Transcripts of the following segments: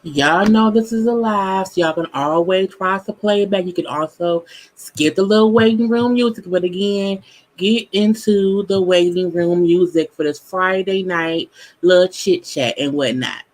Y'all know this is a live, so y'all can always try to play it back. You can also skip the little waiting room music, but again, get into the waiting room music for this Friday night little chit chat and whatnot.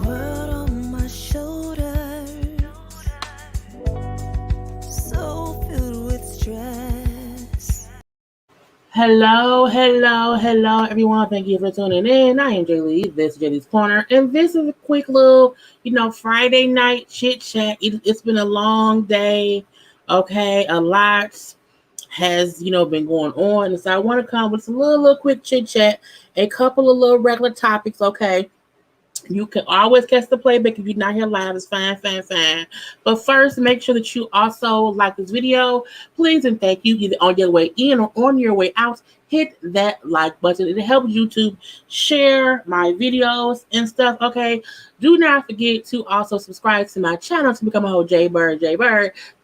World on my shoulders, so filled with stress. Hello, everyone. Thank you for tuning in. I am Jaylee. This is Jaylee's Corner, and this is a quick little, Friday night chit chat. It's been a long day. Okay, a lot has been going on, and so I want to come with some little quick chit chat, a couple of little regular topics. Okay, you can always catch the playback if you're not here live. It's fine. But first, make sure that you also like this video. Please and thank you. Either on your way in or on your way out, hit that like button. It helps YouTube share my videos and stuff. Okay. Do not forget to also subscribe to my channel to become a whole JayBird,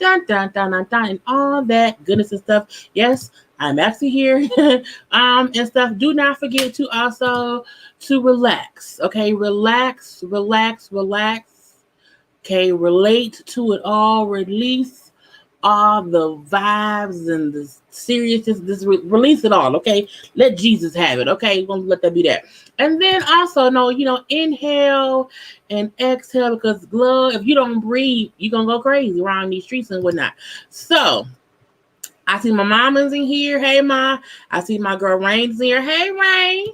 and all that goodness and stuff. Yes, I'm actually here, and stuff. Do not forget to also to relax. Okay, relax. Okay, relate to it all. Release all the vibes and the seriousness. Release it all. Okay, let Jesus have it. Okay, we're gonna let that be that. And then also know, inhale and exhale because love. If you don't breathe, you're gonna go crazy around these streets and whatnot. So. I see my mama's in here. Hey, ma. I see my girl Rain's in here. Hey, Rain.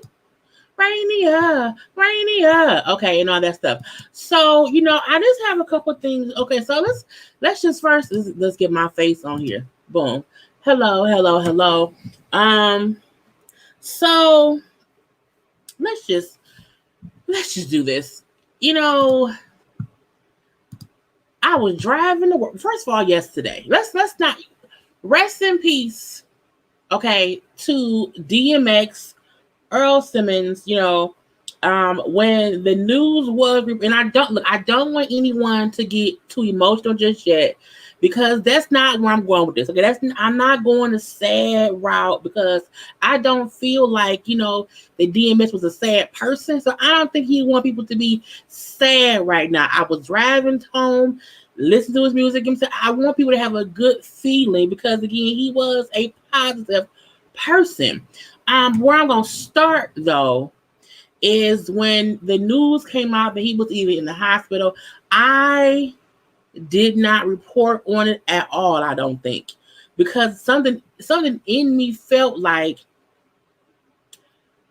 Rainier. Okay, and all that stuff. So, I just have a couple things. Okay, so let's just first let's get my face on here. Boom. Hello. So let's just do this. I was driving to work. First of all, yesterday. Let's not rest in peace. Okay, to DMX Earl Simmons, when the news was, and I don't want anyone to get too emotional just yet, because that's not where I'm going with this. Okay, I'm not going a sad route because I don't feel like the DMX was a sad person, so I don't think he want people to be sad right now. I was driving home, listening to his music, and I want people to have a good feeling because again, he was a positive person. Where I'm gonna start though is when the news came out that he was either in the hospital. I did not report on it at all, I don't think. Because something in me felt like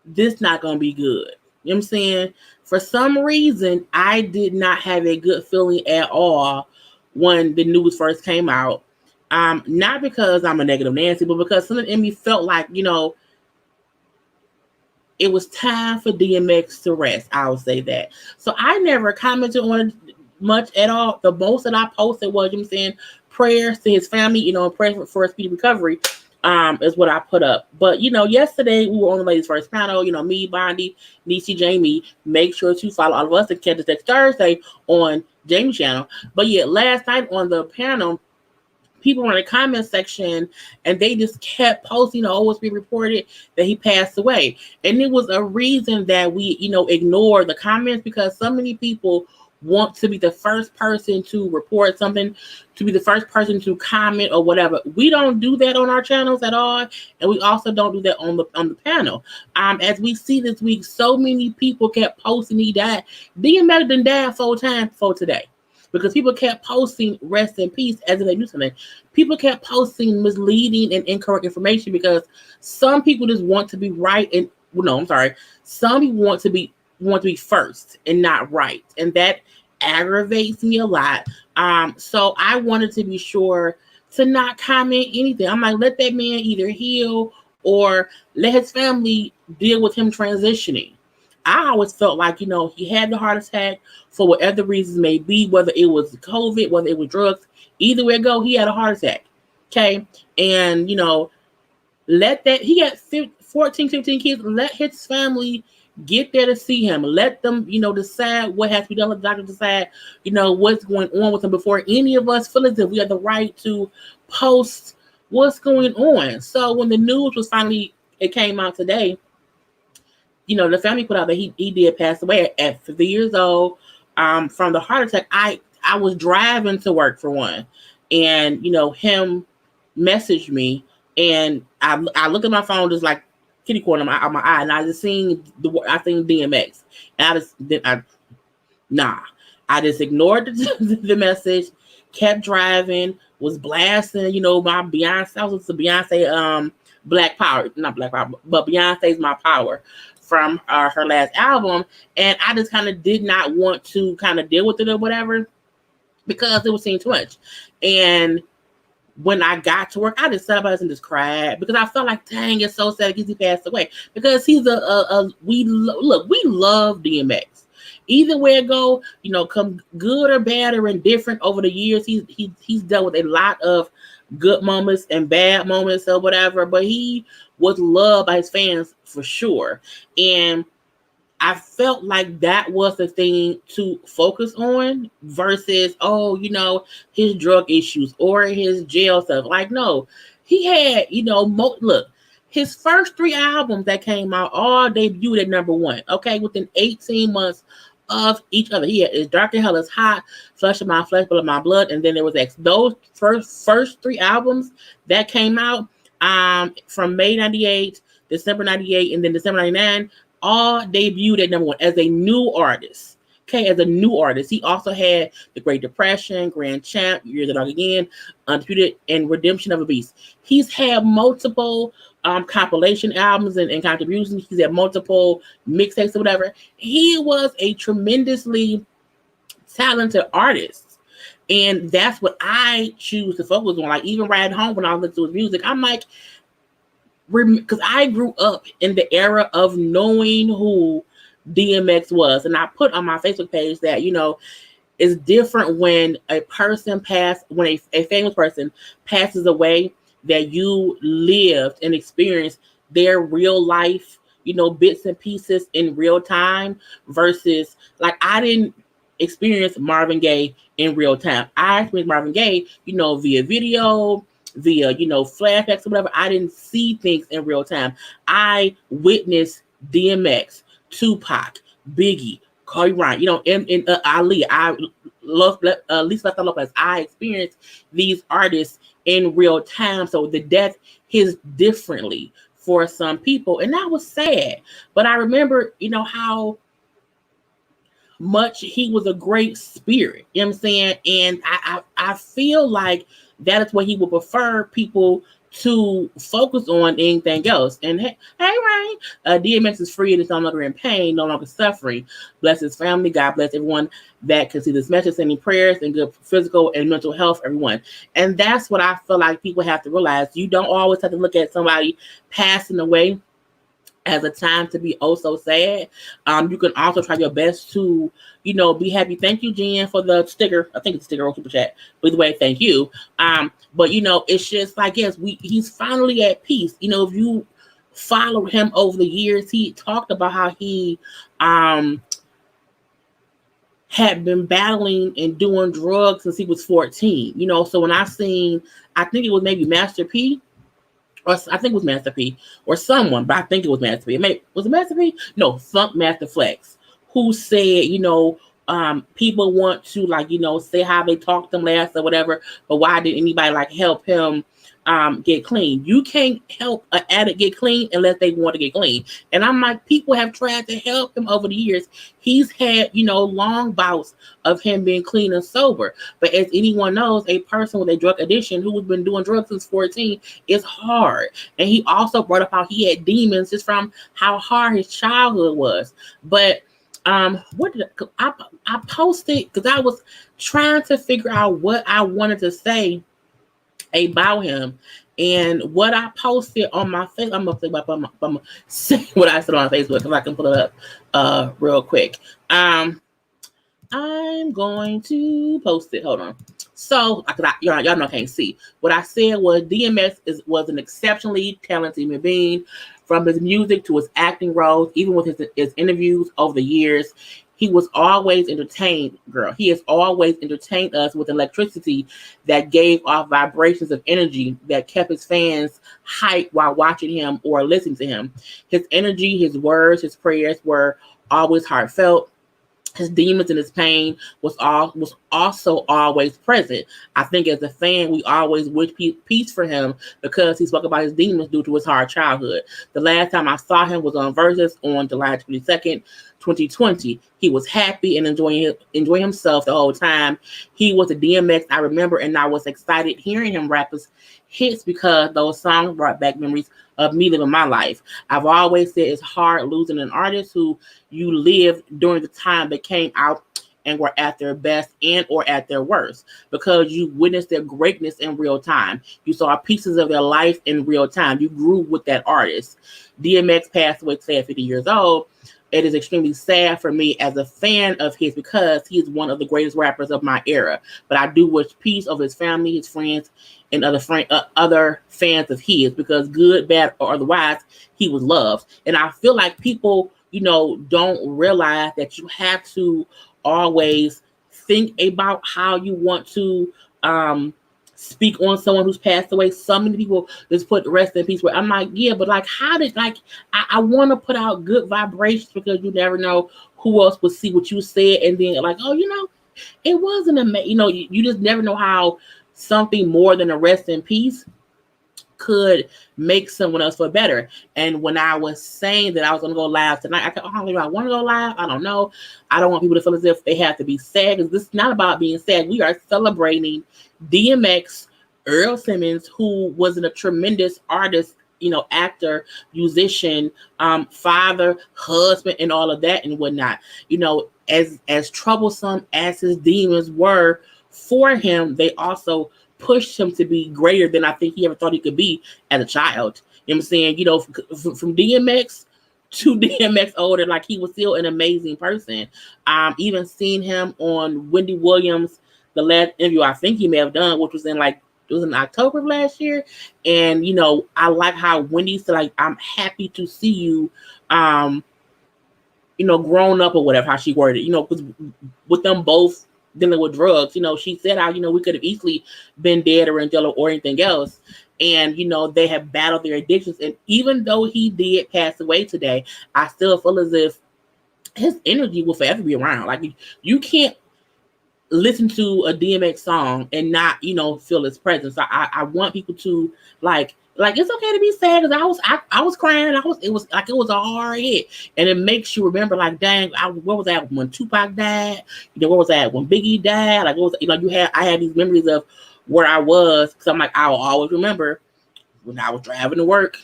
this not gonna be good. You know what I'm saying? For some reason, I did not have a good feeling at all when the news first came out. Not because I'm a negative Nancy, but because something in me felt like, it was time for DMX to rest. I would say that. So I never commented on it much at all. The most that I posted was, you know what I'm saying, prayers to his family, and prayers for a speedy recovery. Is what I put up. But yesterday we were on the ladies' first panel. Me, Bondi, Niecy, Jamie. Make sure to follow all of us and catch us next Thursday on Jamie's channel. But yeah, last night on the panel, people were in the comment section and they just kept posting, it's being reported that he passed away. And it was a reason that we, ignore the comments, because so many people want to be the first person to report something, to be the first person to comment or whatever. We don't do that on our channels at all, and we also don't do that on the panel. As we see this week, so many people kept posting he died. DMX done died 4 times before today, because people kept posting rest in peace as if they knew something. People kept posting misleading and incorrect information because some people just want to be right and some people want to be first and not right, and that aggravates me a lot. So I wanted to be sure to not comment anything. I'm like, let that man either heal or let his family deal with him transitioning. I always felt like, he had the heart attack for whatever reasons may be, whether it was COVID, whether it was drugs, either way it go, he had a heart attack. Okay. And, he got 14, 15 kids, let his family get there to see him. Let them, decide what has to be done. Let the doctor decide, what's going on with him before any of us feel as if we have the right to post what's going on. So when the news was it came out today, the family put out that he did pass away at 50 years old from the heart attack. I was driving to work for one, and him messaged me, and I looked at my phone just like kitty corner on my eye, and I just seen DMX, and I just ignored the message, kept driving, was blasting, my Beyonce. I was to Beyonce, Black Power, not Black Power, but Beyonce's My Power from her last album, and I just kind of did not want to kind of deal with it or whatever because it was seeing too much. And when I got to work, I just sat up and just cried because I felt like, dang, it's so sad because he passed away. Because he's we love DMX. Either way it go, come good or bad or indifferent over the years, he's dealt with a lot of good moments and bad moments or whatever, but he was loved by his fans for sure. And I felt like that was the thing to focus on versus, his drug issues or his jail stuff. Like, no, he had, look, his first 3 albums that came out all debuted at number 1, okay, within 18 months of each other. He had It's Dark and Hell Is Hot, Flesh of My Flesh, Blood of My Blood, and then there was X. Those first 3 albums that came out from May 98, December 98, and then December 99, all debuted at number 1 as a new artist. Okay, as a new artist. He also had The Great Depression, Grand Champ, Year of the Dog Again, Undisputed, and Redemption of a Beast. He's had multiple compilation albums and contributions. He's had multiple mixtapes or whatever. He was a tremendously talented artist. And that's what I choose to focus on. Like, even riding home when I listen to his music, I'm like, because I grew up in the era of knowing who DMX was. And I put on my Facebook page that, it's different when a famous person passes away, that you lived and experienced their real life, bits and pieces in real time versus, like, I didn't experience Marvin Gaye in real time. I experienced Marvin Gaye, via video, via, flashbacks or whatever. I didn't see things in real time. I witnessed DMX, Tupac, Biggie, Kobe Bryant, and Ali. I love Lisa Lopez. I experienced these artists in real time. So the death hits differently for some people, and that was sad. But I remember, how much he was a great spirit. You know what I'm saying? And I feel like that is what he would prefer people to focus on anything else. And hey, Rain, DMX is free and is no longer in pain, no longer suffering. Bless his family. God bless everyone that can see this message, sending prayers and good physical and mental health, everyone. And that's what I feel like people have to realize. You don't always have to look at somebody passing away as a time to be oh so sad. You can also try your best to, be happy. Thank you, Jen, for the sticker. I think it's a sticker on Super Chat. By the way, thank you. But it's just like, yes, he's finally at peace. If you follow him over the years, he talked about how he had been battling and doing drugs since he was 14. So when I think it was maybe Master P, or I think it was Master P or someone, but I think it was Master P. Was it Master P? No, Funk Master Flex, who said, people want to say how they talked to him last or whatever, but why did anybody help him get clean? You can't help an addict get clean unless they want to get clean. And I'm like, people have tried to help him over the years. He's had, long bouts of him being clean and sober. But as anyone knows, a person with a drug addiction who has been doing drugs since 14 is hard. And he also brought up how he had demons just from how hard his childhood was. But what did I posted, because I was trying to figure out what I wanted to say about him, and what I posted on my face. I'm gonna say what I said on Facebook because I can pull it up real quick. I'm going to post it. Hold on. So, y'all know I can't see. What I said was DMX was an exceptionally talented human being, from his music to his acting roles, even with his interviews over the years. He was always entertained, girl. He has always entertained us with electricity that gave off vibrations of energy that kept his fans hyped while watching him or listening to him. His energy, his words, his prayers were always heartfelt. His demons and his pain was also always present. I think as a fan, we always wish peace for him because he spoke about his demons due to his hard childhood. The last time I saw him was on Versus on July 22nd, 2020. He was happy and enjoying himself the whole time. He was a DMX I remember, and I was excited hearing him rap his hits because those songs brought back memories of me living my life. I've always said it's hard losing an artist who you lived during the time they came out and were at their best and or at their worst, because you witnessed their greatness in real time. You saw pieces of their life in real time. You grew with that artist. DMX passed away today at 50 years old. It is extremely sad for me as a fan of his because he is one of the greatest rappers of my era. But I do wish peace of his family, his friends, and other fans of his, because good, bad, or otherwise, he was loved. And I feel like people, don't realize that you have to always think about how you want to speak on someone who's passed away. So many people just put rest in peace. Where I'm like, yeah, but how did I want to put out good vibrations, because you never know who else will see what you said and then it wasn't amazing. You just never know how something more than a rest in peace could make someone else feel better. And when I was saying that I was going to go live tonight, I don't know if I want to go live. I don't know. I don't want people to feel as if they have to be sad, because this is not about being sad. We are celebrating DMX, Earl Simmons, who was a tremendous artist, actor, musician, father, husband, and all of that and whatnot. As troublesome as his demons were for him, they also pushed him to be greater than I think he ever thought he could be as a child. You know what I'm saying? From DMX to DMX older, he was still an amazing person. Even seeing him on Wendy Williams, the last interview I think he may have done, which was in October of last year. And, I like how Wendy said, I'm happy to see you, grown up or whatever, how she worded it, because with them both dealing with drugs, she said how, we could have easily been dead or in jail or anything else. And, they have battled their addictions. And even though he did pass away today, I still feel as if his energy will forever be around. You can't listen to a DMX song and not, feel his presence. I want people to Like it's okay to be sad because I was crying. It was like it was a hard hit, and it makes you remember like dang, where was that when Tupac died? Where was that when Biggie died? Like what was I had these memories of where I was because I'm like I will always remember when I was driving to work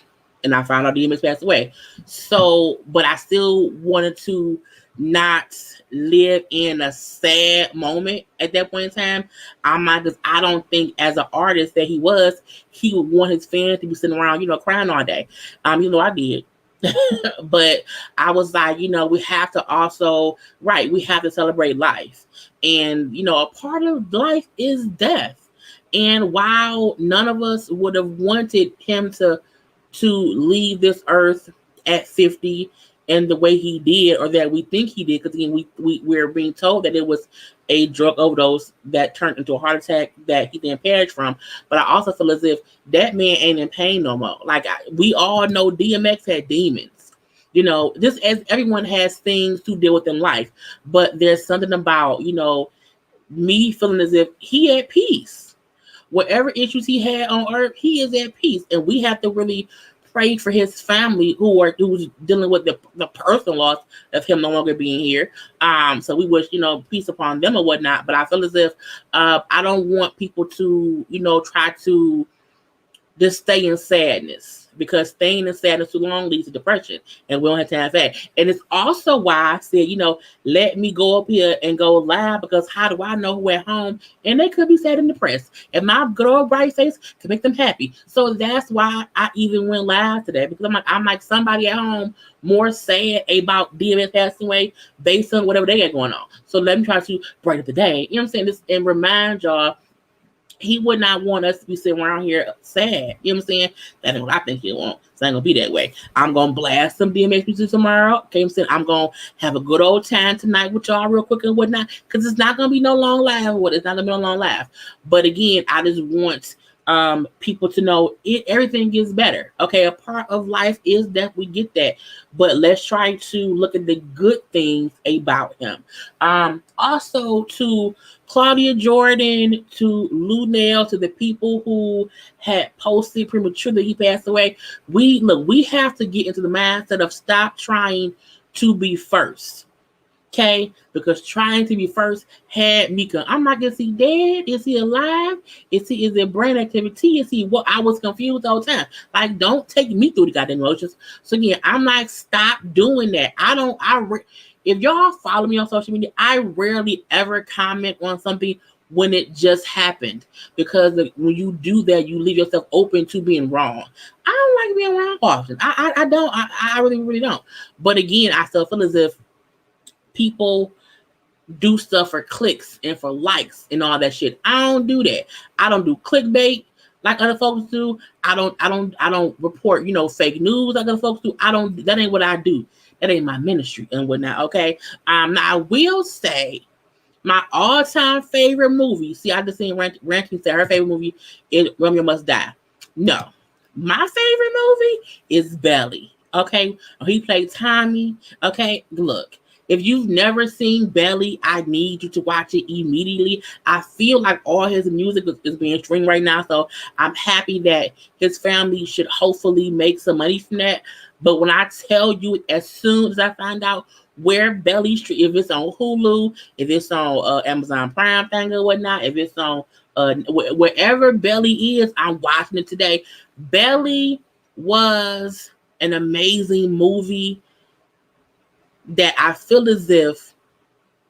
and I found out DMX passed away. So, but I still wanted to not live in a sad moment at that point in time. I'm not because I don't think as an artist that he would want his fans to be sitting around, crying all day. I did. But I was like, we have to also, right, we have to celebrate life. And, a part of life is death. And while none of us would have wanted him to leave this earth at 50 and the way he did, or that we think he did, because again, we're being told that it was a drug overdose that turned into a heart attack that he then perished from. But I also feel as if that man ain't in pain no more. Like we all know DMX had demons. Just as everyone has things to deal with in life, but there's something about, me feeling as if he had peace. Whatever issues he had on earth, he is at peace. And we have to really pray for his family who's dealing with the personal loss of him no longer being here. So we wish, peace upon them or whatnot. But I feel as if I don't want people to, try to just stay in sadness, because staying in sadness too long leads to depression, and we don't have time for that. And it's also why I said, let me go up here and go live, because how do I know who at home and they could be sad and depressed, and my good old bright face can make them happy. So that's why I even went live today, because I'm like somebody at home more sad about DMX passing away based on whatever they got going on. So let me try to brighten up the day. You know what I'm saying? This and remind y'all, he would not want us to be sitting around here sad. You know what I'm saying? That ain't what I think he want. It's not gonna be that way. I'm gonna blast some DMX music tomorrow. Okay, I'm saying I'm gonna have a good old time tonight with y'all real quick and whatnot. Because it's not gonna be no long laugh. It's not gonna be no long laugh. But again, I just want people to know everything gets better. Okay, a part of life is that we get that, but let's try to look at the good things about him. Also to Claudia Jordan, to Lunel, to the people who had posted premature that he passed away. We have to get into the mindset of stop trying to be first. Okay, because trying to be first had me. I'm not gonna see dead. Is he alive? Is it brain activity? Is he what? I was confused all the time. Like, don't take me through the goddamn emotions. So again, I'm like, stop doing that. If y'all follow me on social media, I rarely ever comment on something when it just happened, because when you do that, you leave yourself open to being wrong. I don't like being wrong often. I don't. I really, really don't. But again, I still feel as if people do stuff for clicks and for likes and all that shit. I don't do that. I don't do clickbait like other folks do. I don't report, fake news like other folks do. That ain't what I do. That ain't my ministry and whatnot. Okay. Now I will say my all-time favorite movie. See, I just seen Rankin say her favorite movie is Romeo Must Die. No. My favorite movie is Belly. Okay. He played Tommy. Okay. Look. If you've never seen Belly, I need you to watch it immediately. I feel like all his music is being streamed right now, so I'm happy that his family should hopefully make some money from that. But when I tell you, as soon as I find out where Belly Street, if it's on Hulu, if it's on Amazon Prime thing or whatnot, if it's on wherever Belly is, I'm watching it today. Belly was an amazing movie that I feel as if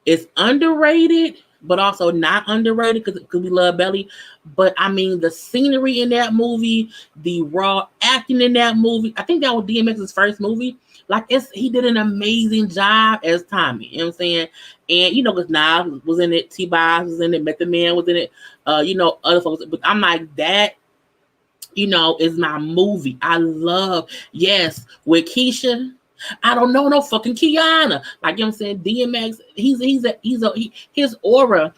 it's underrated, but also not underrated because we love Belly. But I mean, the scenery in that movie, the raw acting in that movie, I think that was DMX's first movie. Like, he did an amazing job as Tommy. You know what I'm saying? And because Nas was in it, T-Boz was in it, Method Man was in it, other folks. But I'm like, that is my movie. I love, yes, with Keisha. I don't know no fucking Kiana. Like, you know what I'm saying? DMX, his aura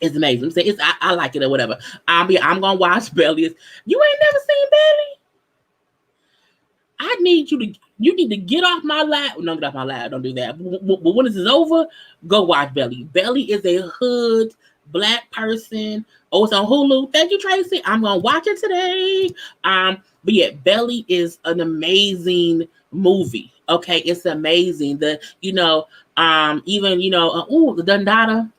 is amazing. I'm saying I like it or whatever. I'm gonna watch Belly. You ain't never seen Belly? You need to get off my lap. No, get off my lap. Don't do that. But when this is over, go watch Belly. Belly is a hood Black person. Oh, it's on Hulu. Thank you, Tracy. I'm gonna watch it today. But yeah, Belly is an amazing movie. Okay, it's amazing. Even the Dundada.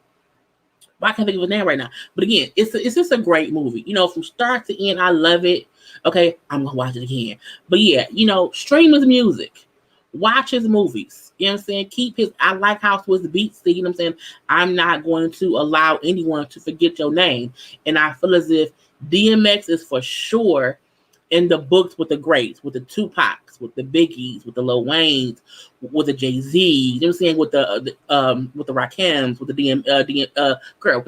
Well, I can't think of his name right now. But again, it's just a great movie. From start to end, I love it. Okay, I'm gonna watch it again. But yeah, stream his music, watch his movies. You know what I'm saying? I like how Swiss beats. You know what I'm saying? I'm not going to allow anyone to forget your name. And I feel as if DMX is for sure in the books with the greats, with the Tupacs, with the Biggies, with the Lil Waynes, with the Jay-Z, you know what I'm saying, with the Rakims, with the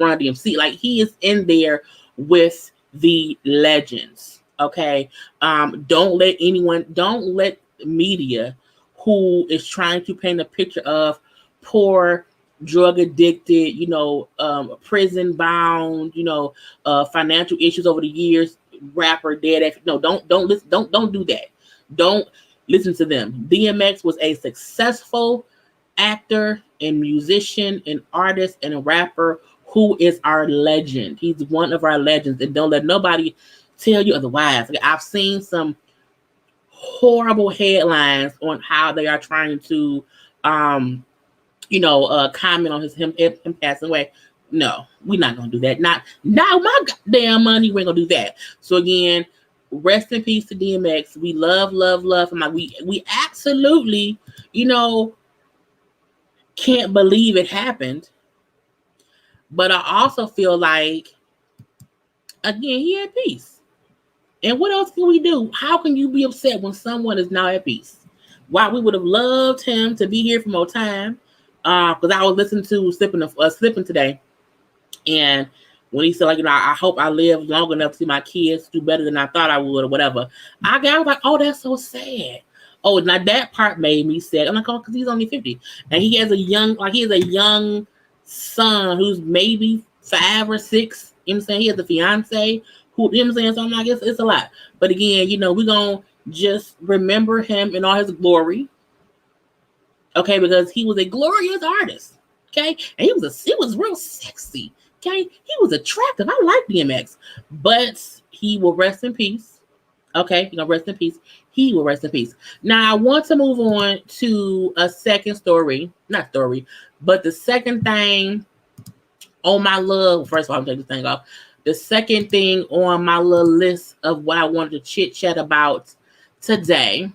Run DMC. Like, he is in there with the legends. Okay. Don't let media who is trying to paint a picture of poor, drug addicted, prison bound, financial issues over the years, rapper dead. No, don't listen. Don't do that. Don't listen to them. DMX was a successful actor and musician and artist and a rapper who is our legend. He's one of our legends, and don't let nobody tell you otherwise. I've seen some horrible headlines on how they are trying to comment on him passing away. No, we're not gonna do that. Not my goddamn money. We're gonna do that. So again, rest in peace to DMX. We love him. Like, we absolutely, can't believe it happened. But I also feel like, again, he had peace. And what else can we do? How can you be upset when someone is now at peace? While we would have loved him to be here for more time, because I was listening to Slipping today, and when he said, like, I hope I live long enough to see my kids do better than I thought I would, or whatever, I was like, oh, that's so sad. Oh, now that part made me sad. I'm like, oh, because he's only 50, and he has a young son who's maybe 5 or 6. You know what I'm saying? He has a fiance who, you know what I'm saying? So I'm like, it's a lot. But again, we're gonna just remember him in all his glory. Okay, because he was a glorious artist. Okay, and he was real sexy. Okay, he was attractive. I like DMX, but he will rest in peace. Okay, he gonna rest in peace. He will rest in peace. Now I want to move on to a second story, not story, but the second thing on my love. First of all, I'm taking this thing off. The second thing on my little list of what I wanted to chit chat about today,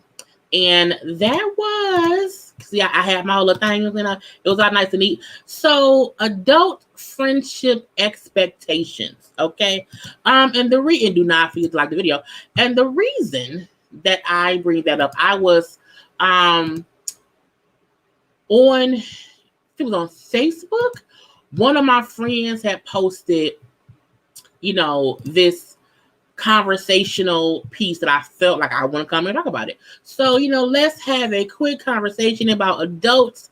and that was, see, I had my whole little thing, and it was all nice and neat. So, adult friendship expectations, okay? And do not forget to like the video. And the reason that I bring that up, I was it was on Facebook. One of my friends had posted, this conversational piece that I felt like I want to come and talk about it. So, let's have a quick conversation about adult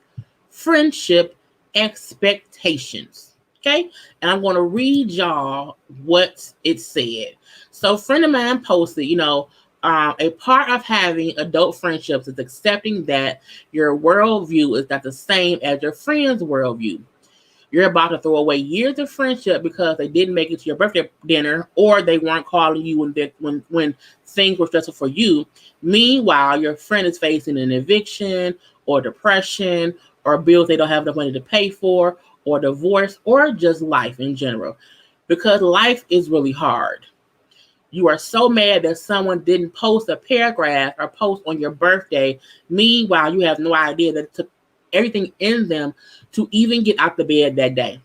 friendship expectations. Okay. And I'm going to read y'all what it said. So, a friend of mine posted, a part of having adult friendships is accepting that your worldview is not the same as your friend's worldview. You're about to throw away years of friendship because they didn't make it to your birthday dinner, or they weren't calling you when things were stressful for you. Meanwhile, your friend is facing an eviction or depression or bills they don't have enough money to pay for, or divorce, or just life in general. Because life is really hard. You are so mad that someone didn't post a paragraph or post on your birthday. Meanwhile, you have no idea that it took everything in them to even get out the bed that day.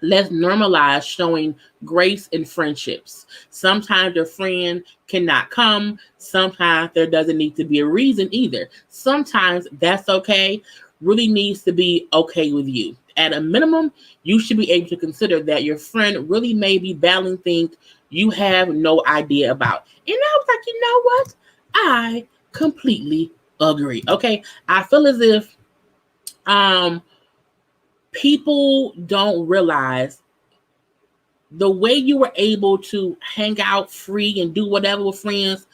Let's normalize showing grace in friendships. Sometimes your friend cannot come. Sometimes there doesn't need to be a reason either. Sometimes that's okay. Really needs to be okay with you. At a minimum, you should be able to consider that your friend really may be battling things you have no idea about. And I was like, you know what? I completely agree. Okay. I feel as if people don't realize the way you were able to hang out free and do whatever with friends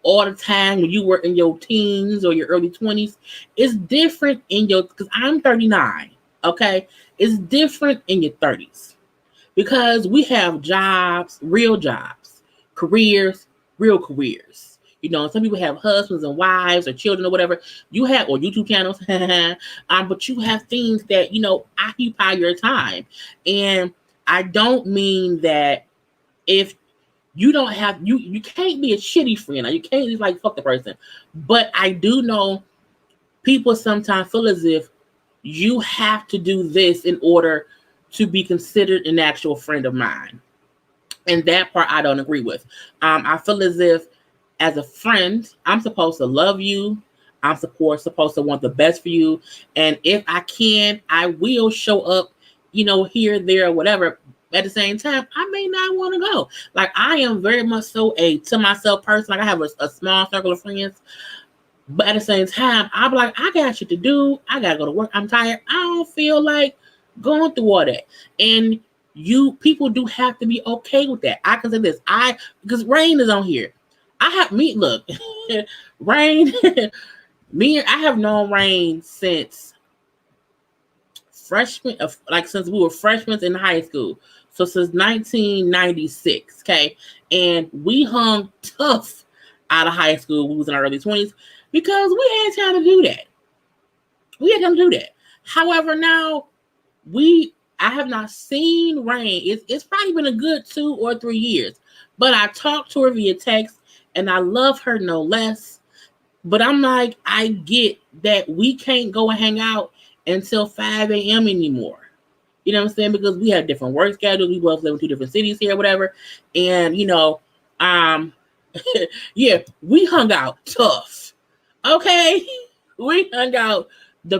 all the time when you were in your teens or your early 20s is different because I'm 39. Okay. It's different in your 30s. because we have jobs, real jobs, careers, real careers. Some people have husbands and wives or children or whatever you have, or YouTube channels. But you have things that, occupy your time. And I don't mean that if you don't have, you can't be a shitty friend. You can't just like fuck the person. But I do know people sometimes feel as if you have to do this in order to be considered an actual friend of mine. And that part I don't agree with. I feel as if as a friend, I'm supposed to love you. I'm supposed to want the best for you. And if I can, I will show up, here, there, whatever. At the same time, I may not want to go. Like, I am very much so a to myself person. Like, I have a small circle of friends. But at the same time, I'll be like, I got shit to do. I got to go to work. I'm tired. I don't feel like going through all that. And people do have to be okay with that. I can say this. Because Rain is on here. Look, Rain, I have known Rain since since we were freshmen in high school. So since 1996, okay? And we hung tough out of high school. We was in our early 20s because we had time to do that. However, now I have not seen Rain. It's probably been a good 2 or 3 years, but I talked to her via text. And I love her no less. But I'm like, I get that we can't go and hang out until 5 a.m. anymore. You know what I'm saying? Because we have different work schedules. We both live in 2 different cities here, whatever. And, yeah, we hung out tough. Okay? We hung out.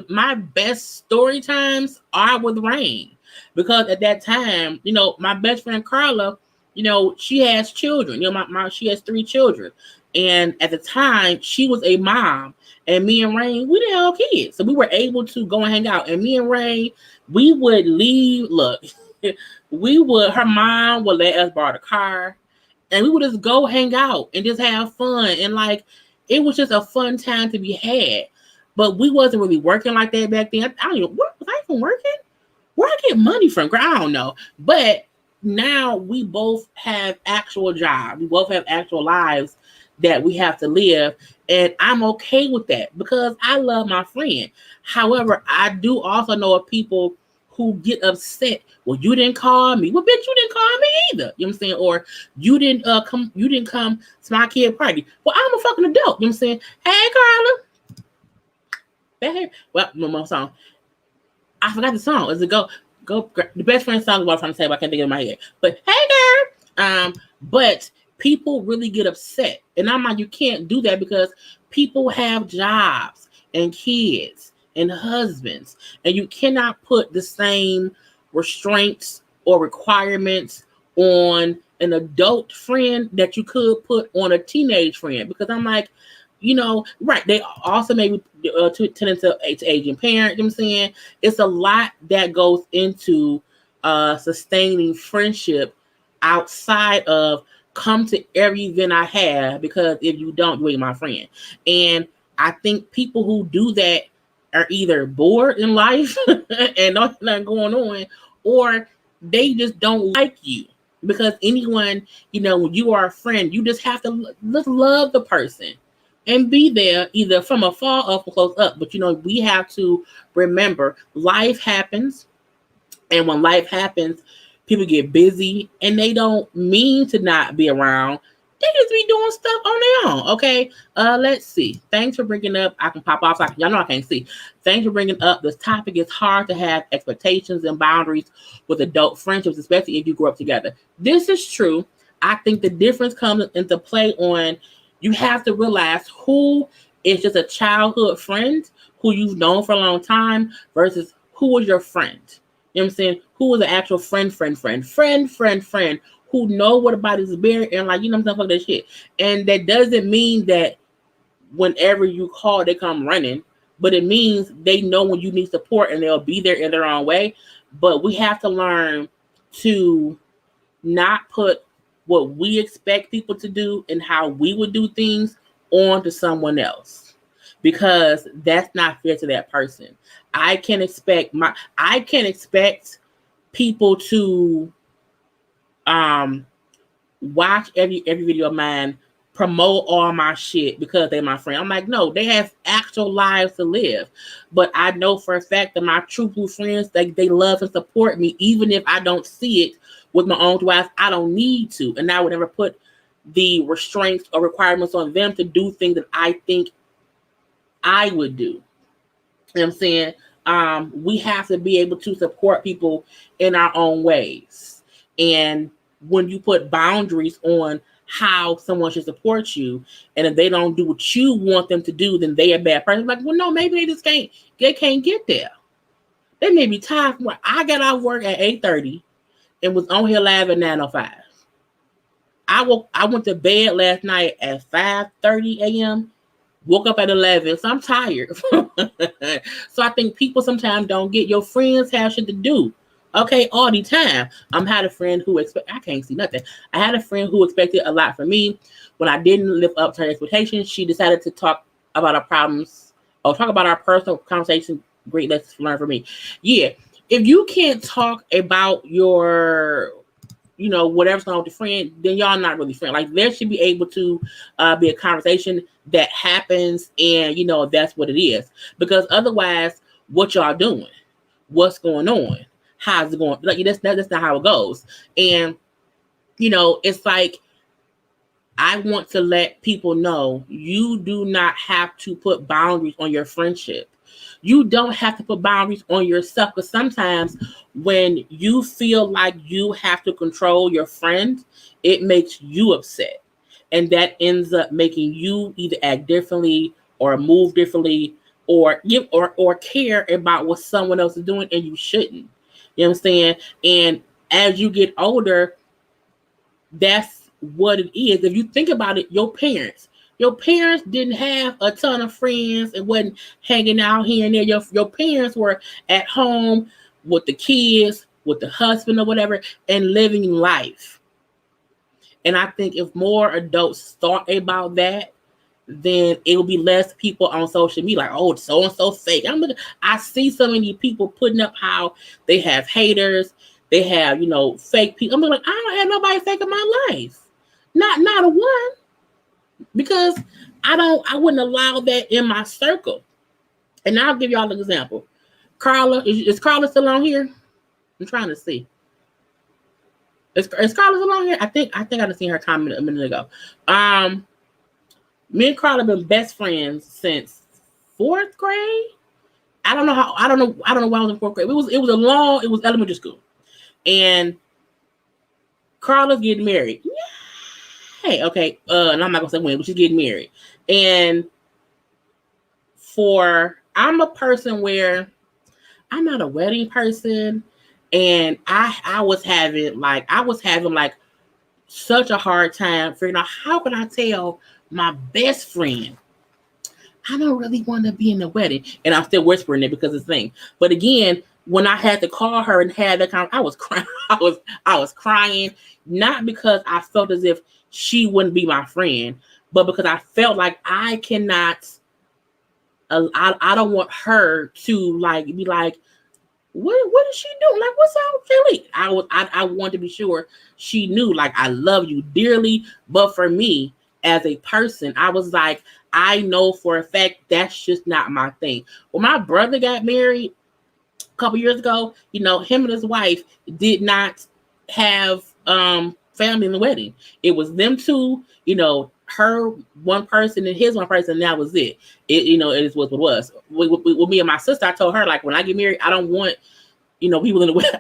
My best story times are with Rain. Because at that time, my best friend Karla, she has children. She has 3 children. And at the time, she was a mom. And me and Rain, we didn't have kids. So we were able to go and hang out. And me and Rain, we would leave. Look, her mom would let us borrow the car. And we would just go hang out and just have fun. And it was just a fun time to be had. But we wasn't really working like that back then. I don't even, was I even working? Where I get money from? I don't know. But now we both have actual jobs. We both have actual lives that we have to live. And I'm okay with that because I love my friend. However, I do also know of people who get upset. Well, you didn't call me. Well, bitch, you didn't call me either. You know what I'm saying? Or you didn't come to my kid party. Well, I'm a fucking adult. You know what I'm saying? Hey, Karla. Hey. Well, no more song. I forgot the song. Is it go? The best friend song is what I'm trying to say, but I can't think of it in my head. But hey, girl. But people really get upset, and I'm like, you can't do that because people have jobs and kids and husbands, and you cannot put the same restraints or requirements on an adult friend that you could put on a teenage friend. Because I'm like, right, they also maybe tend to aging parent, you know what I'm saying? It's a lot that goes into sustaining friendship outside of come to every event I have, because if you don't, you ain't my friend. And I think people who do that are either bored in life and nothing going on, or they just don't like you. Because anyone, when you are a friend, you just have to just love the person and be there either from afar or from close up. But, we have to remember life happens. And when life happens, people get busy and they don't mean to not be around. They just be doing stuff on their own. Okay. Let's see. Thanks for bringing up. I can pop off. Y'all know I can't see. Thanks for bringing up this topic. It's hard to have expectations and boundaries with adult friendships, especially if you grew up together. This is true. I think the difference comes into play on, you have to realize who is just a childhood friend who you've known for a long time versus who was your friend. You know what I'm saying? Who was an actual friend who know what about his beard and like, fuck that shit. And that doesn't mean that whenever you call, they come running, but it means they know when you need support and they'll be there in their own way. But we have to learn to not put what we expect people to do and how we would do things on to someone else, because that's not fair to that person. I can expect people to watch every video of mine, promote all my shit because they're my friend. I'm like, no, they have actual lives to live. But I know for a fact that my true blue friends, they love and support me, even if I don't see it with my own two eyes. I don't need to. And I would never put the restraints or requirements on them to do things that I think I would do. You know what I'm saying? We have to be able to support people in our own ways. And when you put boundaries on how someone should support you, and if they don't do what you want them to do, then they a bad person. Like, well, no, maybe they can't get there. They may be tired from work. I got off work at 8:30 and was on here live at 9:05. I went to bed last night at 5:30 a.m. Woke up at 11, so I'm tired. So I think people sometimes don't get your friends have shit to do. Okay, all the time. Had a friend who I can't see nothing. I had a friend who expected a lot from me. When I didn't live up to her expectations, she decided to talk about our problems or talk about our personal conversation. Great lessons learned from me. Yeah, if you can't talk about your, whatever's going on with your friend, then y'all not really friends. Like, there should be able to be a conversation that happens, and that's what it is. Because otherwise, what y'all doing? What's going on? How's it going? Like, that's not how it goes. And it's like, I want to let people know you do not have to put boundaries on your friendship. You don't have to put boundaries on yourself, because sometimes when you feel like you have to control your friend, it makes you upset. And that ends up making you either act differently or move differently or care about what someone else is doing, and you shouldn't. You know what I'm saying? And as you get older, that's what it is. If you think about it, your parents didn't have a ton of friends and wasn't hanging out here and there. Your parents were at home with the kids, with the husband or whatever, and living life. And I think if more adults thought about that, then it will be less people on social media like, oh, so and so fake. I see so many people putting up how they have haters, they have fake people. I'm like, I don't have nobody fake in my life, not a one, because I wouldn't allow that in my circle. And I'll give y'all an example. Karla, is Karla still on here? I'm trying to see. Is Karla still on here? I think I just seen her comment a minute ago. Me and Karla have been best friends since 4th grade. I don't know why I was in 4th grade. It was elementary school. And Karla's getting married. Yay! Okay. And I'm not gonna say when, but she's getting married. And I'm a person where I'm not a wedding person. And I was having such a hard time figuring out how can I tell my best friend I don't really want to be in the wedding. And I'm still whispering it because it's the thing. But again, when I had to call her and had that I was crying. I was crying, not because I felt as if she wouldn't be my friend, but because I felt like I cannot. I don't want her to be like, what is she doing? Like, what's up, Jaylee? I want to be sure she knew, like, I love you dearly. But for me, as a person, I was like, I know for a fact that's just not my thing. When my brother got married a couple years ago, him and his wife did not have family in the wedding. It was them two, her one person and his one person, and that was it. It is what it was. With me and my sister, I told her, like, when I get married, I don't want people in the wedding.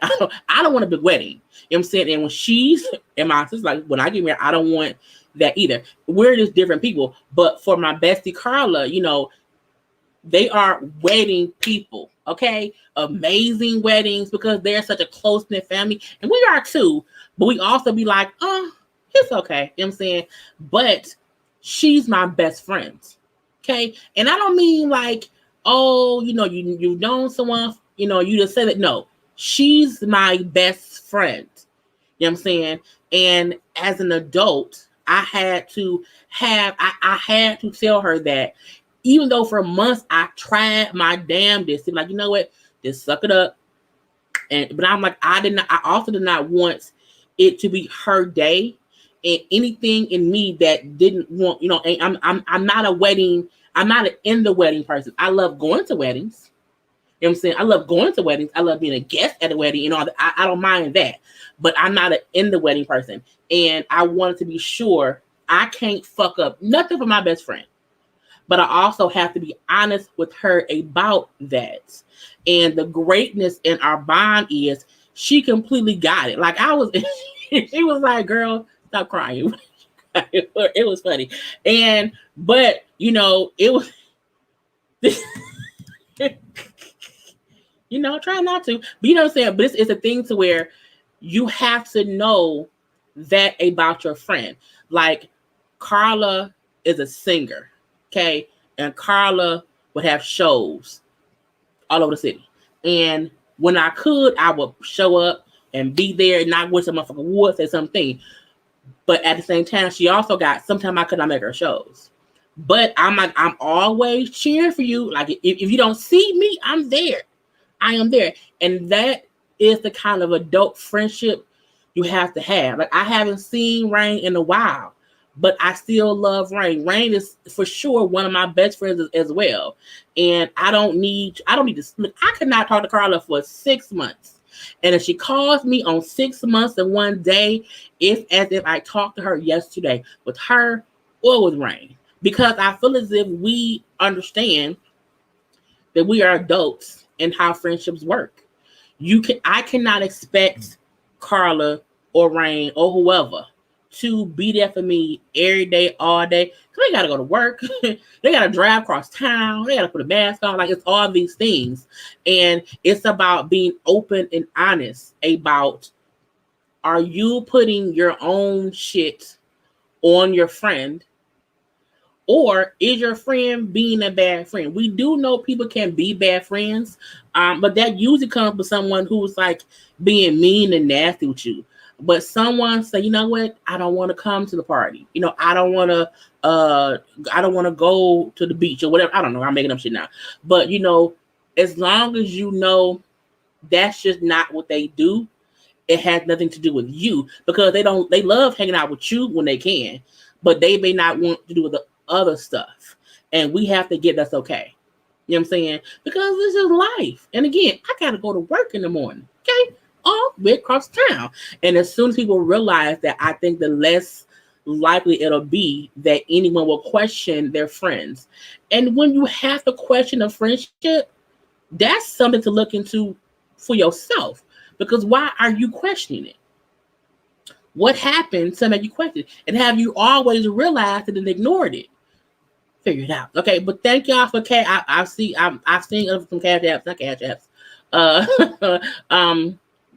I don't want a big wedding. You know what I'm saying? And when she's and my sister, like, when I get married, I don't want that either. We're just different people. But for my bestie Karla, they are wedding people. Okay, amazing weddings because they're such a close-knit family, and we are too. But we also be like, it's okay. You know what I'm saying? But she's my best friend. Okay. And I don't mean like, oh, you've known someone, you just said it. No, she's my best friend. You know what I'm saying? And as an adult, I had to tell her that, even though for months I tried my damnedest to be like, what, just suck it up. But I'm like, I also did not want it to be her day, and anything in me that didn't want, I'm not a wedding, I'm not an in the wedding person. I love going to weddings. You know what I'm saying? I love going to weddings. I love being a guest at a wedding. I don't mind that. But I'm not an in the wedding person. And I wanted to be sure I can't fuck up nothing for my best friend. But I also have to be honest with her about that. And the greatness in our bond is she completely got it. Like I was, she was like, girl, stop crying. It was funny. But it was, try not to. But you know what I'm saying? But it's a thing to where you have to know that about your friend. Like Karla is a singer, okay? And Karla would have shows all over the city. And when I could, I would show up and be there and not wish a motherfucker would say something. But at the same time, she also got, sometimes I could not make her shows. But I'm always cheering for you. Like if you don't see me, I'm there. I am there. And that is the kind of adult friendship you have to have. Like I haven't seen Rain in a while, but I still love Rain. Rain is for sure one of my best friends as well. And I don't need to split. I could not talk to Karla for 6 months. And if she calls me on 6 months and one day, it's as if I talked to her yesterday with her or with Rain. Because I feel as if we understand that we are adults and how friendships work. I cannot expect Karla or Rain or whoever to be there for me every day, all day. Because they got to go to work. They got to drive across town. They got to put a mask on. Like, it's all these things. And it's about being open and honest about, are you putting your own shit on your friend? Or is your friend being a bad friend? We do know people can be bad friends, but that usually comes with someone who's like being mean and nasty with you. But someone say, you know what? I don't want to come to the party. I don't want to go to the beach or whatever. I don't know. I'm making up shit now. But as long as you know that's just not what they do, it has nothing to do with you, because they love hanging out with you when they can, but they may not want to do with the other stuff. And we have to get that's okay. You know what I'm saying? Because this is life. And again, I gotta go to work in the morning. Okay? All the way across town. And as soon as people realize that, I think the less likely it'll be that anyone will question their friends. And when you have to question a friendship, that's something to look into for yourself. Because why are you questioning it? What happened to make you question it? And have you always realized it and ignored it? Figure it out. Okay, but thank y'all for I've seen some cash apps, not cash apps.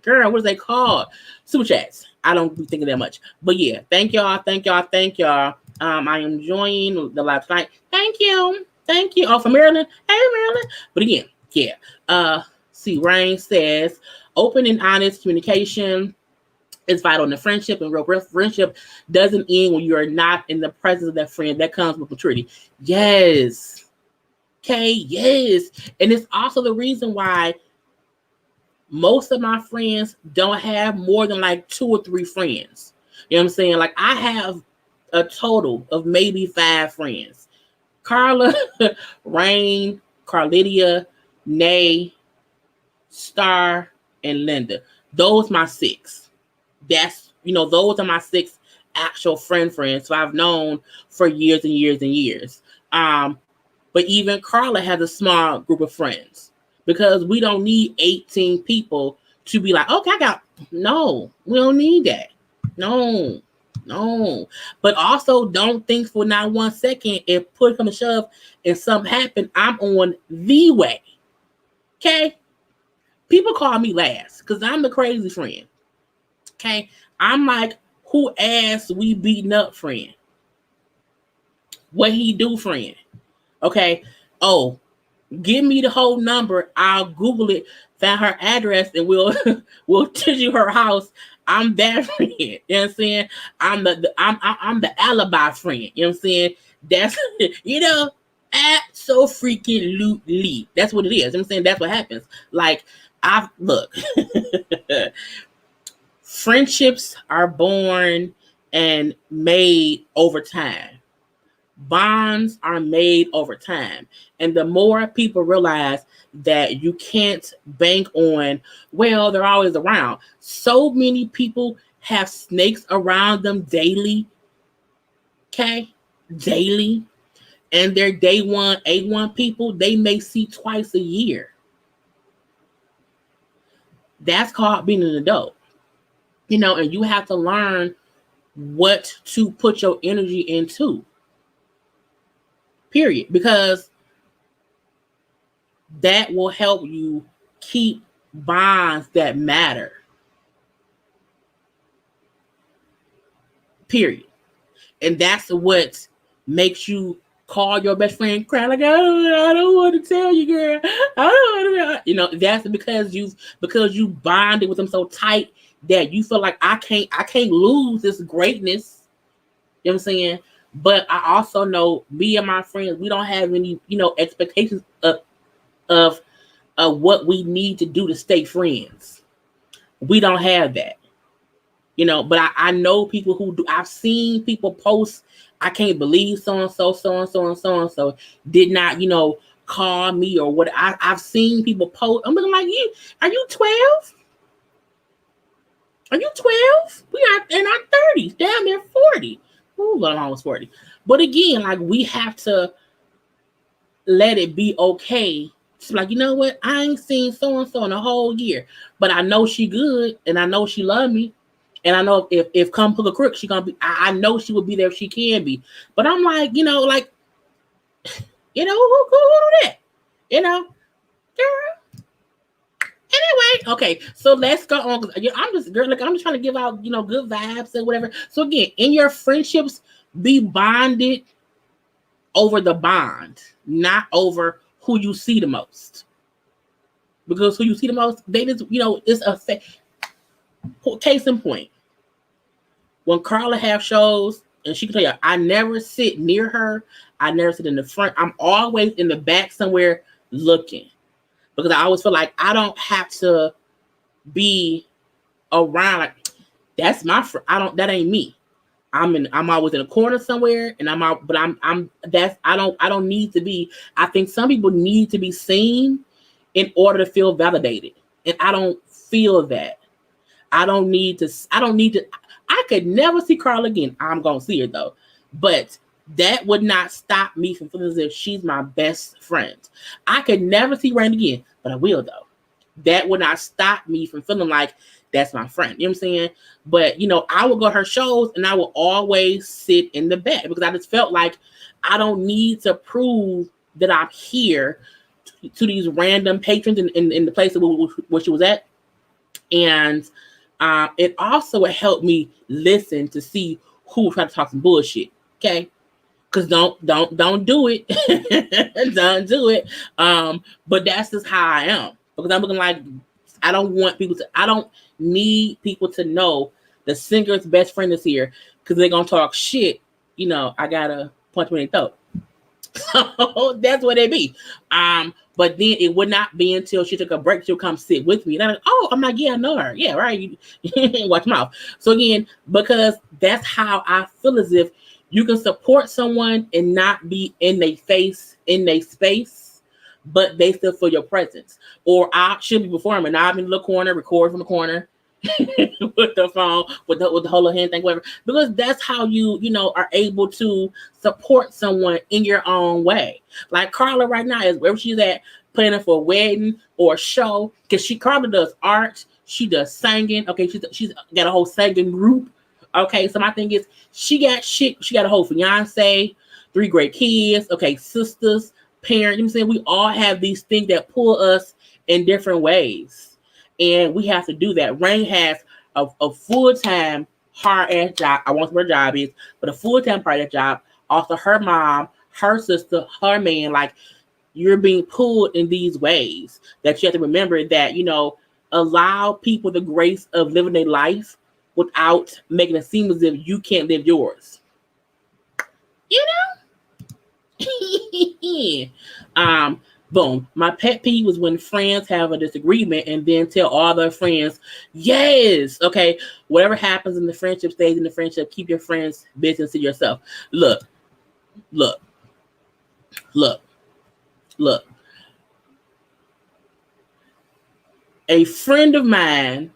Girl, what is they called? Super chats. I don't be thinking that much. But yeah, thank y'all. I am enjoying the live tonight. Thank you. Oh, from Maryland. Hey, Maryland. But again, yeah. See, Rain says, open and honest communication is vital in the friendship, and real friendship doesn't end when you are not in the presence of that friend. That comes with maturity. Yes. Okay, yes. And it's also the reason why most of my friends don't have more than like 2 or 3 friends. You know what I'm saying? Like, I have a total of maybe 5 friends. Karla, Rain, Carlydia, Nay, Star, and Linda. Those my 6. That's, those are my 6 actual friends so I've known for years and years and years. But even Karla has a small group of friends, because we don't need 18 people to be like, okay, no, we don't need that. No. But also don't think for not 1 second, if push come to shove and something happen, I'm on the way. Okay? People call me last because I'm the crazy friend. Okay, I'm like, who ass we beating up friend? What he do friend? Okay. Oh, give me the whole number. I'll Google it, find her address, and we'll tell you her house. I'm that friend. You know what I'm saying? I'm the alibi friend. You know what I'm saying? That's so freaking loot. That's what it is. You know what I'm saying? That's what happens. Like, look. Friendships are born and made over time. Bonds are made over time. And the more people realize that you can't bank on, well, they're always around. So many people have snakes around them daily, okay? Daily. And their day one, A1 people, they may see twice a year. That's called being an adult. And you have to learn what to put your energy into. Period. Because that will help you keep bonds that matter. Period. And that's what makes you call your best friend, cry like, I don't want to tell you, girl. I don't want to. That's because you bonded with them so tight that you feel like I can't lose this greatness. You know what I'm saying? But I also know me and my friends, we don't have any, expectations of what we need to do to stay friends. We don't have that. But I know people who do. I've seen people post, I can't believe so-and-so did not, call me or what. I've seen people post. I'm looking like, are you 12? Are you 12? We are in our 30s, damn near 40. Ooh, well, I'm almost 40. But again, like, we have to let it be okay. It's like, you know what? I ain't seen so-and-so in a whole year, but I know she good and I know she love me. And I know if come pull a crook, she gonna be. I know she will be there if she can be. But I'm like, who do that? Girl. Anyway, okay. So let's go on. I'm just trying to give out, good vibes and whatever. So again, in your friendships, be bonded over the bond, not over who you see the most. Because who you see the most, they just, it's a case in point. When Karla have shows, and she can tell you, I never sit near her. I never sit in the front. I'm always in the back somewhere looking. Because I always feel like I don't have to be around. Like, that's my friend. That ain't me. I'm always in a corner somewhere, and I'm out, but I don't need to be. I think some people need to be seen in order to feel validated. And I don't feel that. I don't need to. I could never see Karla again. I'm going to see her though. But that would not stop me from feeling as if she's my best friend. I could never see Rain again, but I will though. That would not stop me from feeling like that's my friend. You know what I'm saying? But, I will go to her shows and I will always sit in the back because I just felt like I don't need to prove that I'm here to these random patrons in the place where she was at. And it also helped me listen to see who tried to talk some bullshit. Okay, because don't do it. Don't do it. But that's just how I am because I'm looking like I don't need people to know the singer's best friend is here because they're gonna talk shit. I gotta punch them in the throat. So that's what it be. But then it would not be until she took a break she'll come sit with me. And I'm like, yeah, I know her. Yeah, right. Watch your mouth. So again, because that's how I feel as if you can support someone and not be in their face, in their space, but they still feel your presence. Or I should be performing. I'm in the corner, record from the corner. With the phone, with the whole hand thing, whatever. Because that's how you are able to support someone in your own way. Like Karla right now is wherever she's at, planning for a wedding or a show. Because Karla does art, she does singing. Okay, she's got a whole singing group. Okay, so my thing is she got a whole fiance, 3 great kids. Okay, sisters, parents. You know what I'm saying? We all have these things that pull us in different ways. And we have to do that. Rain has a full-time hard-ass job. I won't say what her job is, but a full-time part-ass job. Also, her mom, her sister, her man, like, you're being pulled in these ways that you have to remember that, allow people the grace of living their life without making it seem as if you can't live yours. Boom. My pet peeve was when friends have a disagreement and then tell all their friends, yes, okay, whatever happens in the friendship stays in the friendship. Keep your friends' business to yourself. Look, look, look, look. A friend of mine,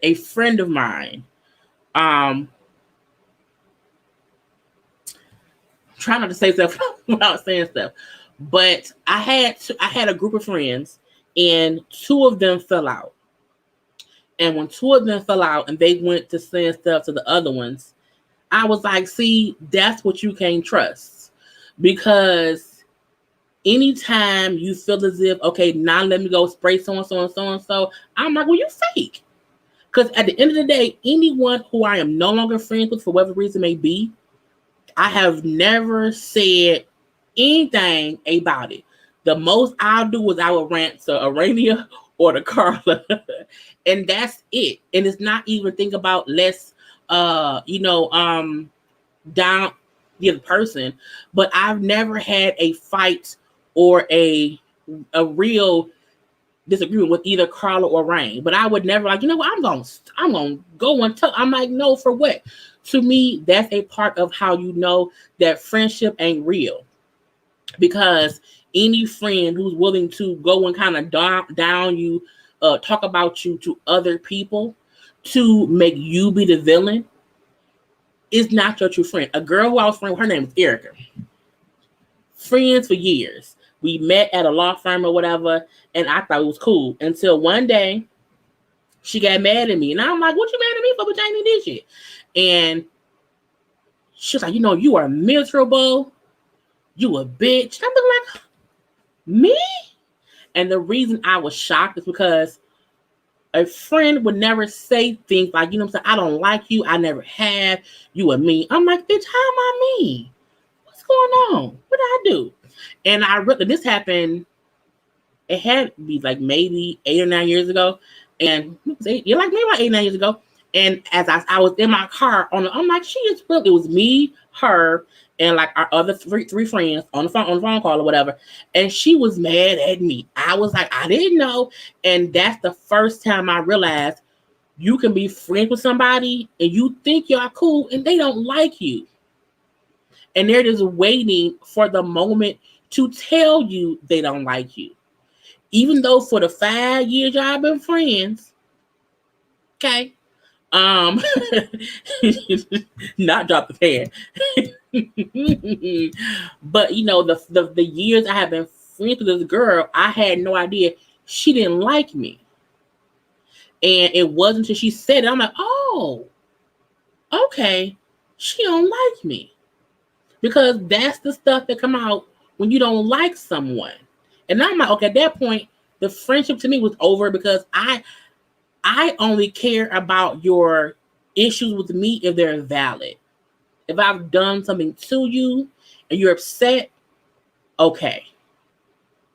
a friend of mine, um, try not to say stuff without saying stuff, but I had a group of friends, and two of them fell out. And when two of them fell out and they went to send stuff to the other ones, I was like, see, that's what you can't trust. Because anytime you feel as if, okay, now let me go spray so and so and so and so, I'm like, well, you fake. Because at the end of the day, anyone who I am no longer friends with, for whatever reason may be, I have never said anything about it. The most I'll do is I will rant to Arania or to Karla. And that's it. And it's not even think about less down the other person. But I've never had a fight or a real disagreement with either Karla or Rain. But I would never like, you know what, I'm gonna go and tell. I'm like, no, for what? To me, that's a part of how you know that friendship ain't real. Because any friend who's willing to go and kind of down you, talk about you to other people to make you be the villain is not your true friend. A girl who I was friends with, her name is Erica. Friends for years. We met at a law firm or whatever, and I thought it was cool until one day she got mad at me. And I'm like, what you mad at me for? But I ain't did shit. And she was like, you are miserable. You a bitch. I'm like, me? And the reason I was shocked is because a friend would never say things like, what I'm saying, I don't like you. I never have. You are mean. I'm like, bitch, how am I mean? What's going on? What did I do? And this happened, it had to be like maybe 8 or 9 years ago. And you're like maybe about 8 or 9 years ago. And as I was in my car I'm like, she is real. It was me, her, and like our other three friends on the phone call or whatever. And she was mad at me. I was like, I didn't know. And that's the first time I realized you can be friends with somebody and you think y'all cool and they don't like you. And they're just waiting for the moment to tell you they don't like you. Even though for the 5 years y'all been friends, okay, not drop the pan. But the years I have been friends with this girl, I had no idea she didn't like me. And it wasn't until she said it, I'm like, oh, okay, she don't like me. Because that's the stuff that come out when you don't like someone. And I'm like, okay, at that point, the friendship to me was over because I only care about your issues with me if they're valid. If I've done something to you and you're upset, okay,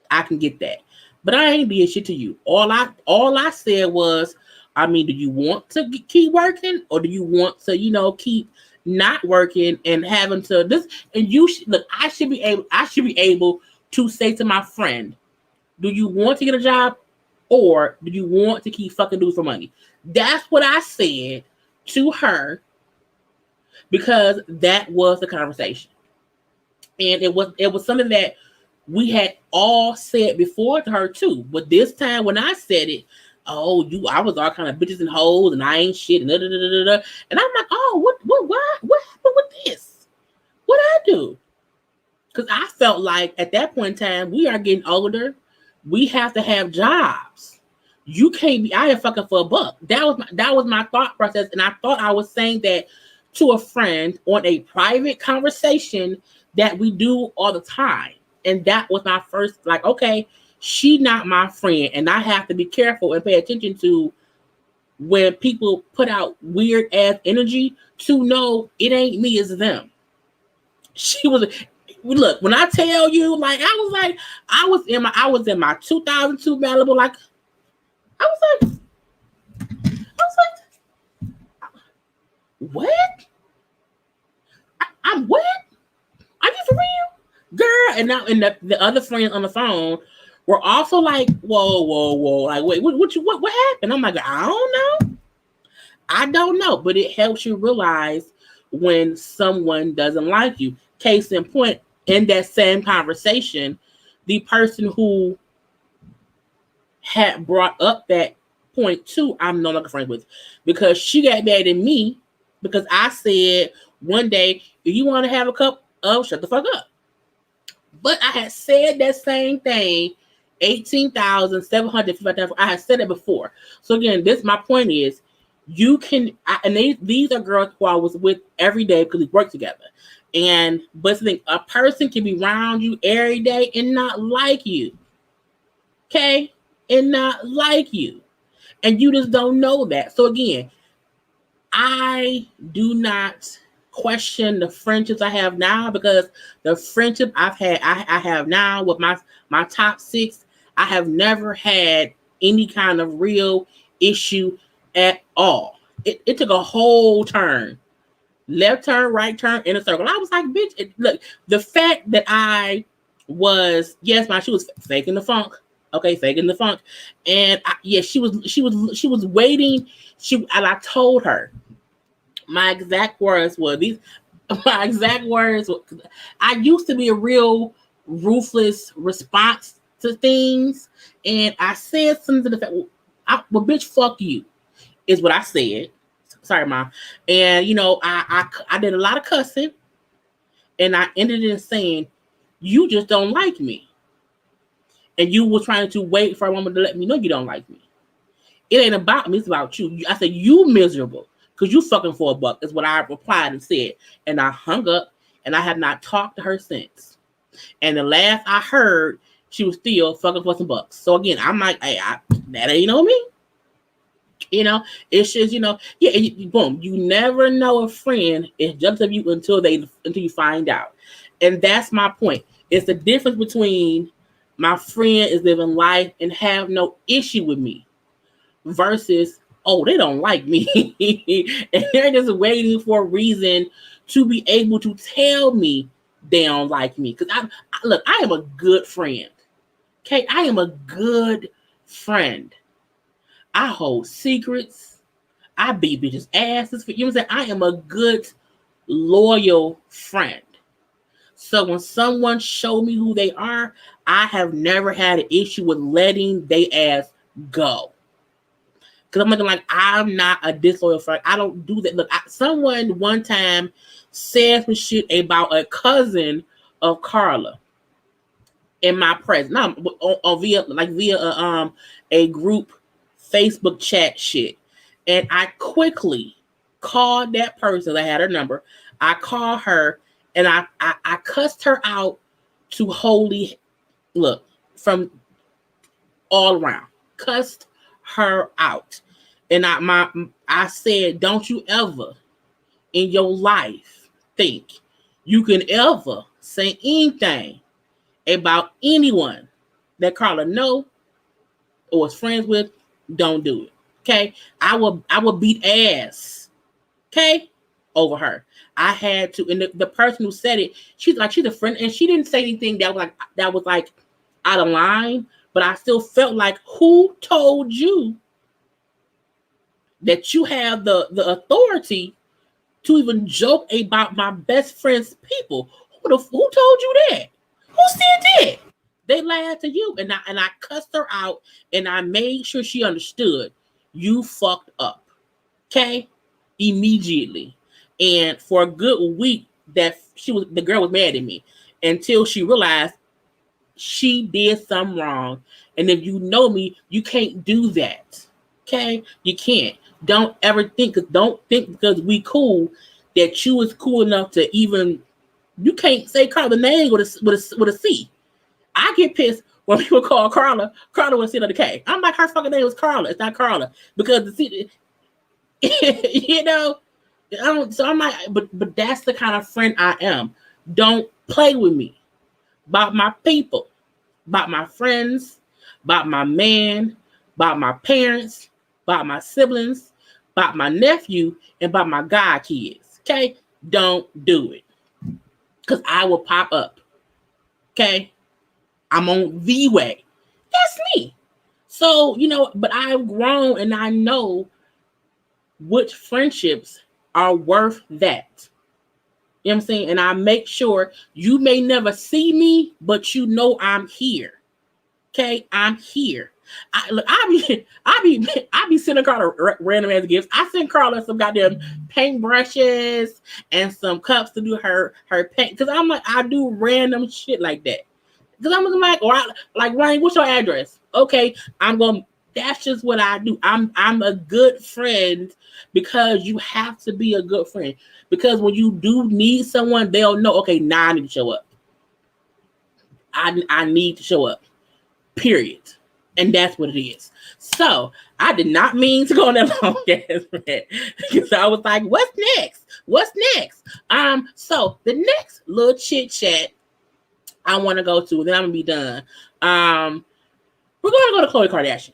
I can get that. But I ain't did shit to you. All I said was, do you want to keep working or do you want to, keep not working and having to this? And look, I should be able to say to my friend, do you want to get a job or do you want to keep fucking dudes for money? That's what I said to her because that was the conversation. And it was something that we had all said before to her too. But this time when I said it, I was all kind of bitches and hoes and I ain't shit and da, da, da, da, da. And I'm like, what happened with this? What I do? Because I felt like at that point in time, we are getting older. We have to have jobs. You can't be out here fucking for a buck. That was my thought process. And I thought I was saying that to a friend on a private conversation that we do all the time. And that was my first, like, okay, she not my friend. And I have to be careful and pay attention to when people put out weird ass energy to know it ain't me, it's them. Look, when I tell you, like, I was in my 2002 Malibu, like, I was like, what? I'm what? Are you for real? Girl, and now and the other friends on the phone were also like, whoa, like, wait, what happened? I'm like, I don't know, but it helps you realize when someone doesn't like you. Case in point, in that same conversation, the person who had brought up that point too, I'm no longer friends with, because she got mad at me because I said one day, if you want to have a cup of, shut the fuck up. But I had said that same thing 18,750. I had said it before. So again, my point is, you can, these are girls who I was with every day because we work together. But the thing, a person can be around you every day and not like you. Okay? And not like you. And you just don't know that. So again, I do not question the friendships I have now, because the friendship I have now with my top 6, I have never had any kind of real issue at all. It took a whole turn, left turn, right turn, in a circle. I was like, bitch, look, the fact that I was, yes, she was faking the funk. Okay, faking the funk. And she was waiting. And I told her, my exact words were these. My exact words were, I used to be a real ruthless response to things, and I said something to the fact, well, bitch, fuck you, is what I said. Sorry, Mom. And I did a lot of cussing, and I ended in saying, you just don't like me, and you were trying to wait for a woman to let me know you don't like me. It ain't about me, it's about you. I said, you miserable because you fucking for a buck, is what I replied and said. And I hung up, and I have not talked to her since. And the last I heard, she was still fucking for some bucks. So again, I'm like, hey, that ain't on me. It's just, boom, you never know a friend is jealous of you until you find out. And that's my point. It's the difference between my friend is living life and have no issue with me versus, oh, they don't like me. And they're just waiting for a reason to be able to tell me they don't like me. Because I am a good friend. Okay, I am a good friend. I hold secrets. I beat bitches' asses for you. Know what I'm saying? I am a good, loyal friend. So when someone show me who they are, I have never had an issue with letting they ass go. Because I'm not a disloyal friend. I don't do that. Look, someone one time said some shit about a cousin of Karla in my presence. Now, via a group Facebook chat shit. And I quickly called that person. I had her number. I called her, and I cussed her out to holy, look, from all around. Cussed her out. And I said, don't you ever in your life think you can ever say anything about anyone that Karla know or is friends with. Don't do it. Okay? I will beat ass. Okay? Over her. I had to, and the person who said it, she's a friend, and she didn't say anything that was like out of line, but I still felt like, who told you that you have the authority to even joke about my best friend's people? Who told you that? Who said that? They lied to you, and I cussed her out, and I made sure she understood you fucked up. Okay? Immediately. And for a good week, the girl was mad at me until she realized she did something wrong. And if you know me, you can't do that. Okay? You can't. Don't ever think, because we cool, that you is cool enough to even, you can't say Karla name with a C. I get pissed when people call Karla with a C on the K. I'm like, her fucking name was Karla. It's not Karla. Because the C, so I'm like, but that's the kind of friend I am. Don't play with me. About my people, about my friends, about my man, about my parents, about my siblings, about my nephew, and about my god kids. Okay? Don't do it. Because I will pop up. Okay? I'm on the way. That's me. So, but I've grown and I know which friendships are worth that. You know what I'm saying? And I make sure you may never see me, but you know I'm here. Okay, I'm here. I be sending Karla random ass gifts. I sent Karla some goddamn paint brushes and some cups to do her paint because I'm like I do random shit like that. Because I'm like, like Ryan, what's your address? Okay, I'm going. That's just what I do. I'm a good friend because you have to be a good friend. Because when you do need someone, they'll know. Okay, now I need to show up. I need to show up. Period. And that's what it is. So I did not mean to go on that long ass rant because I was like, what's next? What's next? So the next little chit chat I want to go to, then I'm gonna be done. We're gonna go to Khloe Kardashian.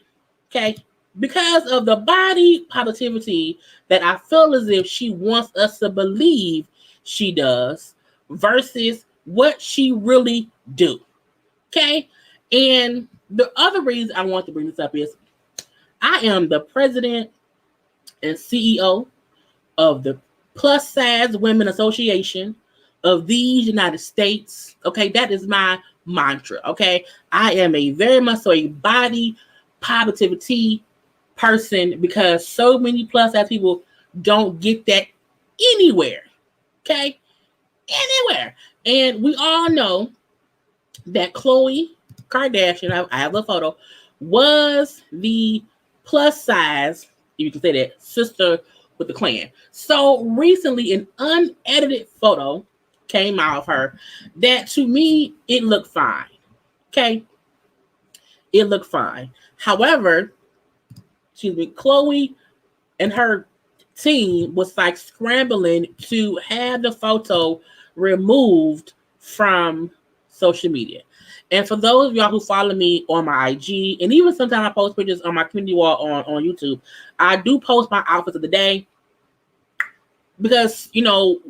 Okay. Because of the body positivity that I feel as if she wants us to believe she does versus what she really do. Okay. And the other reason I want to bring this up is I am the president and CEO of the Plus Size Women Association of these United States. Okay, that is my mantra. Okay, I am a very much so a body positivity person because so many plus size people don't get that anywhere. Okay, anywhere. And we all know that Khloe Kardashian, I have a photo, was the plus size, if you can say that, sister with the clan. So recently, an unedited photo came out of her that to me, it looked fine. Okay? It looked fine. However, Khloe and her team was like scrambling to have the photo removed from social media. And for those of y'all who follow me on my IG, and even sometimes I post pictures on my community wall on YouTube, I do post my outfits of the day because,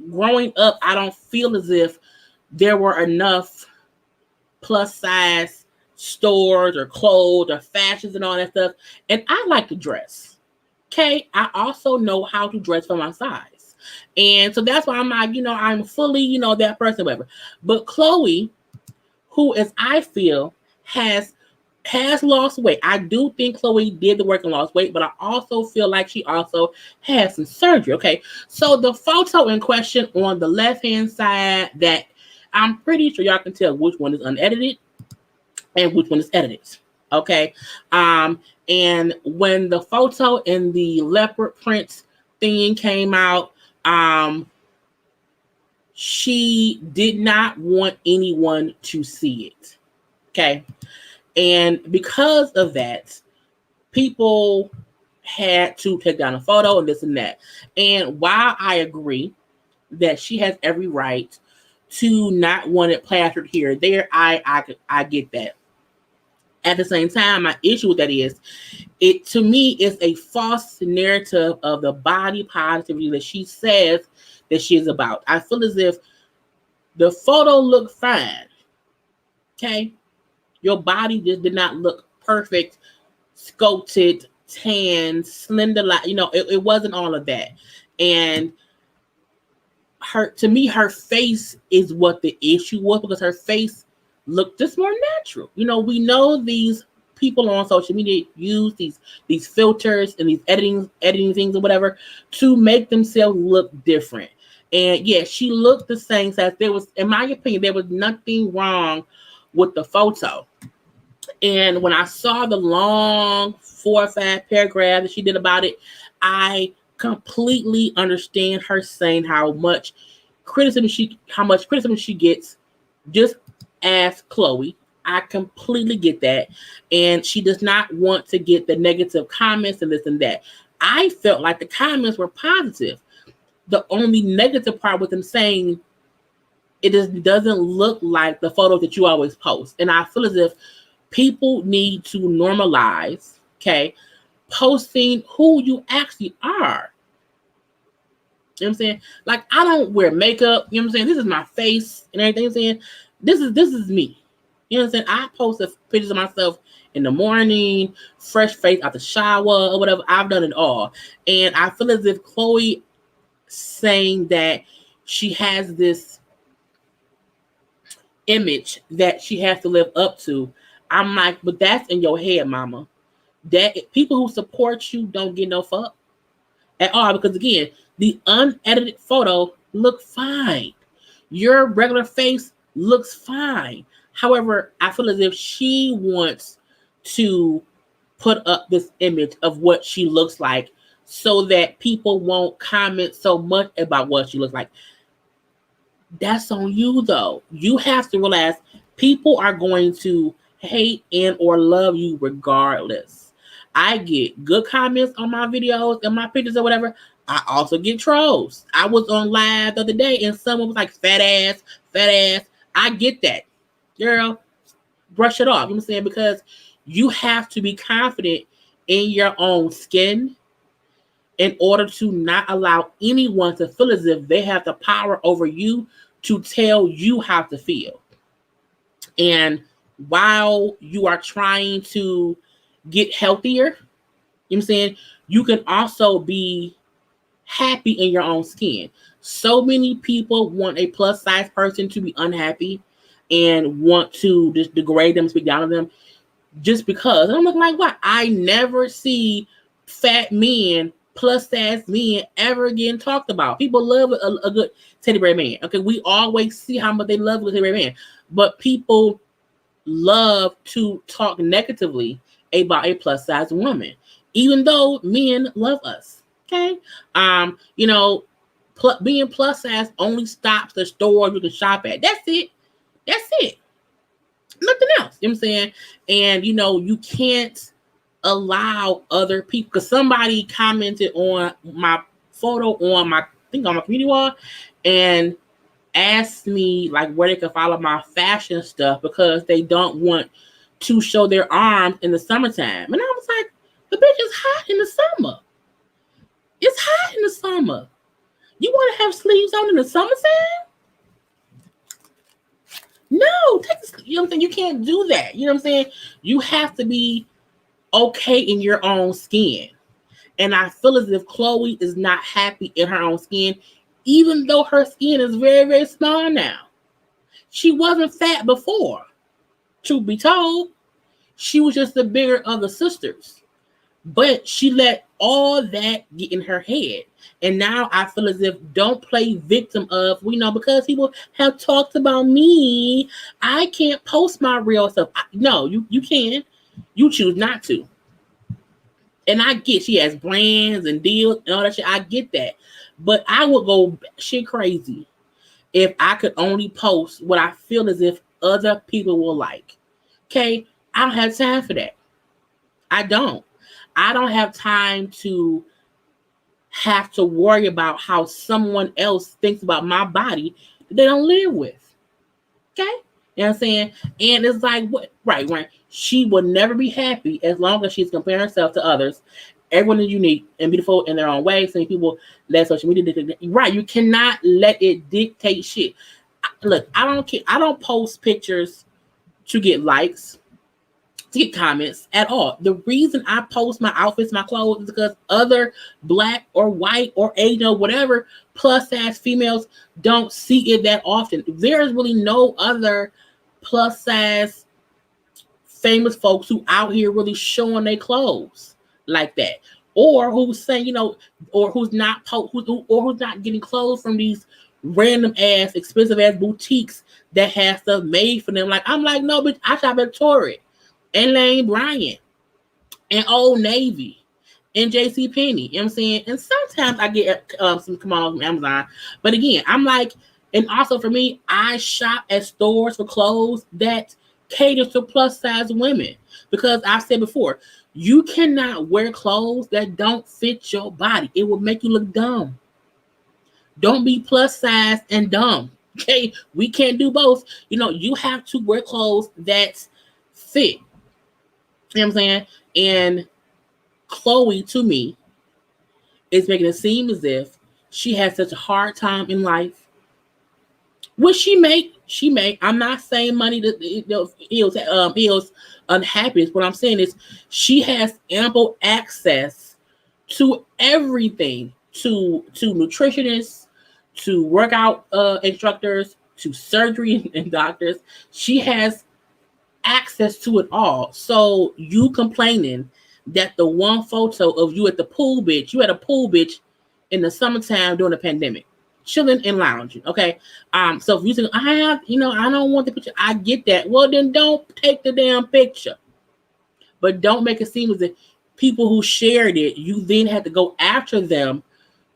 growing up, I don't feel as if there were enough plus size stores or clothes or fashions and all that stuff. And I like to dress. Okay. I also know how to dress for my size. And so that's why I'm like, I'm fully, that person, whatever. But Khloe, who, as I feel, has lost weight. I do think Khloe did the work and lost weight, but I also feel like she also has some surgery. Okay, so the photo in question on the left-hand side, that I'm pretty sure y'all can tell which one is unedited and which one is edited. Okay, and when the photo in the leopard print thing came out, she did not want anyone to see it. Okay. And because of that, people had to take down a photo and this and that. And while I agree that she has every right to not want it plastered here or there, I get that. At the same time, my issue with that is it to me is a false narrative of the body positivity that she says that she is about. I feel as if the photo looked fine. Okay. Your body just did not look perfect, sculpted, tan, slender, it wasn't all of that. And to me, her face is what the issue was because her face looked just more natural. We know these people on social media use these filters and these editing things or whatever to make themselves look different. And yeah, she looked the same size. There was, in my opinion, there was nothing wrong with the photo. And when I saw the long 4 or 5 paragraphs that she did about it, I completely understand her saying how much criticism she gets. Just ask Khloe. I completely get that. And she does not want to get the negative comments and this and that. I felt like the comments were positive. The only negative part with them saying it just doesn't look like the photos that you always post. And I feel as if people need to normalize, okay, posting who you actually are. You know what I'm saying? Like, I don't wear makeup. You know what I'm saying? This is my face and everything. I'm saying this is me. You know what I'm saying? I post pictures of myself in the morning, fresh face out the shower or whatever. I've done it all. And I feel as if Chloe saying that she has this image that she has to live up to. I'm like, but that's in your head, mama. That people who support you don't get no fuck at all, because again, the unedited photo look fine. Your regular face looks fine. However, I feel as if she wants to put up this image of what she looks like so that people won't comment so much about what she looks like. That's on you though. You have to realize people are going to hate and or love you regardless. I get good comments on my videos and my pictures or whatever. I also get trolls. I was on live the other day and someone was like, fat ass, fat ass. I get that. Girl, brush it off. You know what I'm saying? Because you have to be confident in your own skin in order to not allow anyone to feel as if they have the power over you to tell you how to feel. And while you are trying to get healthier, you know what I'm saying, you can also be happy in your own skin. So many people want a plus size person to be unhappy and want to just degrade them, speak down to them just because. And I'm looking like, what? I never see fat men, plus size men ever again talked about. People love a good teddy bear man. Okay, we always see how much they love a good teddy bear man, but people love to talk negatively about a plus size woman, even though men love us. Okay, you know, being plus size only stops the store you can shop at. That's it. That's it. Nothing else. You know what I'm saying? And you know, you can't allow other people, because somebody commented on my photo on my community wall and asked me like where they could follow my fashion stuff because they don't want to show their arms in the summertime. And I was like, the bitch is hot in the summer. It's hot in the summer. You want to have sleeves on in the summertime? No, you know what I'm saying? You can't do that. You know what I'm saying? You have to be okay in your own skin. And I feel as if Chloe is not happy in her own skin, even though her skin is very, very small now. She wasn't fat before. Truth be told, she was just the bigger of the sisters. But she let all that get in her head. And now I feel as if don't play victim of, because people have talked about me, I can't post my real stuff. No, you can. You choose not to. And I get she has brands and deals and all that shit. I get that. But I would go shit crazy if I could only post what I feel as if other people will like. Okay? I don't have time for that. I don't have time to have to worry about how someone else thinks about my body that they don't live with. Okay? You know what I'm saying? And it's like, what? Right. She will never be happy as long as she's comparing herself to others. Everyone is unique and beautiful in their own way. So people let social media dictate. Right. You cannot let it dictate shit. Look, I don't care. I don't post pictures to get likes, to get comments at all. The reason I post my outfits, my clothes, is because other black or white or Asian or whatever plus size females don't see it that often. There's really no other plus size famous folks who out here really showing their clothes like that, or who's saying, or who's not getting clothes from these random ass expensive ass boutiques that have stuff made for them. Like, I'm like, no, bitch, I shop at Torrid and Lane Bryant and Old Navy and JC Penney. You know what I'm saying? And sometimes I get some kimonos from Amazon. But again, I'm like, and also for me, I shop at stores for clothes that cater to plus size women. Because I've said before, you cannot wear clothes that don't fit your body. It will make you look dumb. Don't be plus size and dumb. Okay? We can't do both. You have to wear clothes that fit. You know what I'm saying? And Chloe, to me, is making it seem as if she has such a hard time in life. Will she make I'm not saying money that heals unhappiness. What I'm saying is she has ample access to everything, to nutritionists, to workout instructors, to surgery and doctors. She has access to it all. So you complaining that the one photo of you at the pool, bitch, you at a pool, bitch, in the summertime during the pandemic, chilling and lounging. Okay. So if you think I don't want the picture, I get that. Well, then don't take the damn picture. But don't make it seem as if people who shared it, you then had to go after them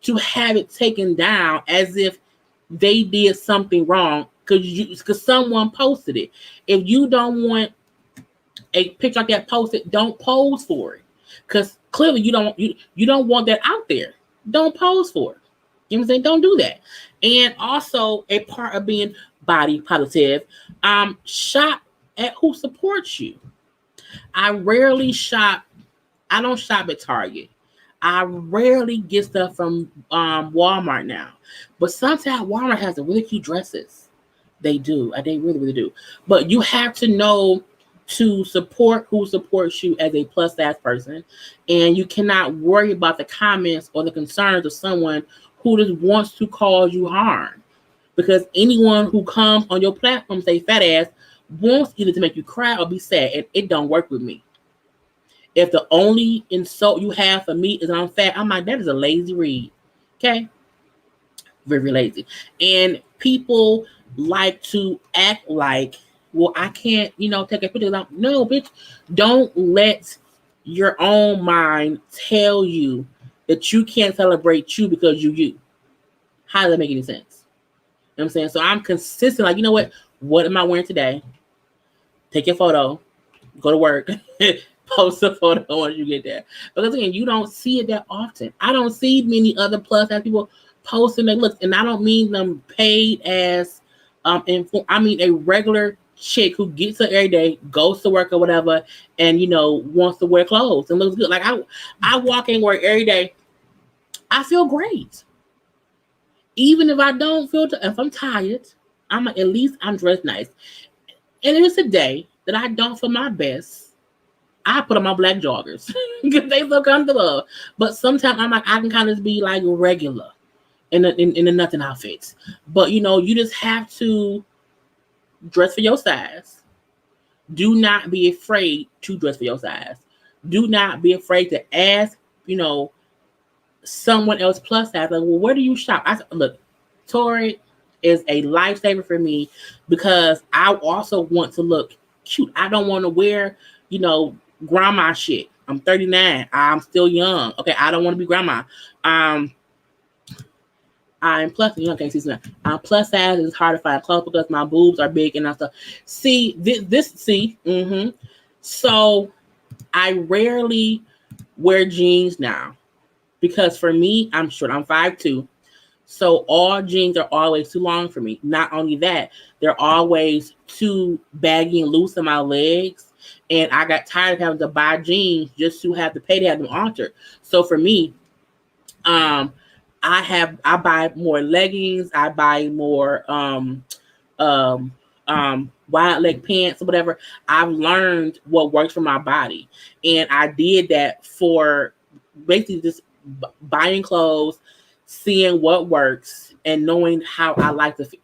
to have it taken down as if they did something wrong because someone posted it. If you don't want a picture like that posted, don't pose for it. Because clearly you don't want that out there. Don't pose for it. You know what I'm saying? Don't do that. And also a part of being body positive, shop at who supports you. I rarely shop. I don't shop at Target. I rarely get stuff from Walmart now. But sometimes Walmart has the really cute dresses. They do. They really, really do. But you have to know to support who supports you as a plus size person. And you cannot worry about the comments or the concerns of someone who just wants to cause you harm. Because anyone who comes on your platform, say fat ass, wants either to make you cry or be sad. And it don't work with me. If the only insult you have for me is I'm fat, I'm like, that is a lazy read. Okay? Very lazy. And people like to act like, well, I can't, take a picture. No, bitch, don't let your own mind tell you that you can't celebrate you because you. How does that make any sense? You know what I'm saying? So I'm consistent. Like, you know what? What am I wearing today? Take your photo. Go to work. Post a photo once you get there. Because again, you don't see it that often. I don't see many other plus size people posting their looks, and I don't mean them paid as I mean a regular chick who gets up every day, goes to work or whatever, and wants to wear clothes and looks good. Like I walk in work every day, I feel great. Even if I don't feel if I'm tired, I'm like, at least I'm dressed nice. And if it's a day that I don't feel my best, I put on my black joggers because they so comfortable. But sometimes I'm like, I can kind of be like regular in the nothing outfits. But you just have to dress for your size. Do not be afraid to dress for your size. Do not be afraid to ask, someone else plus size. Like, well, where do you shop? I said, look, Tori is a lifesaver for me because I also want to look cute. I don't want to wear, grandma shit. I'm 39. I'm still young. Okay, I don't want to be grandma. I'm plus. Can't see that. I'm plus size. It's hard to find clothes because my boobs are big and stuff. See this. See. So I rarely wear jeans now because for me, I'm short. I'm 5'2". So all jeans are always too long for me. Not only that, they're always too baggy and loose in my legs. And I got tired of having to buy jeans just to have to pay to have them altered. So for me, I buy more leggings. I buy more wide leg pants or whatever. I've learned what works for my body, and I did that for basically just buying clothes, seeing what works, and knowing how I like to feel.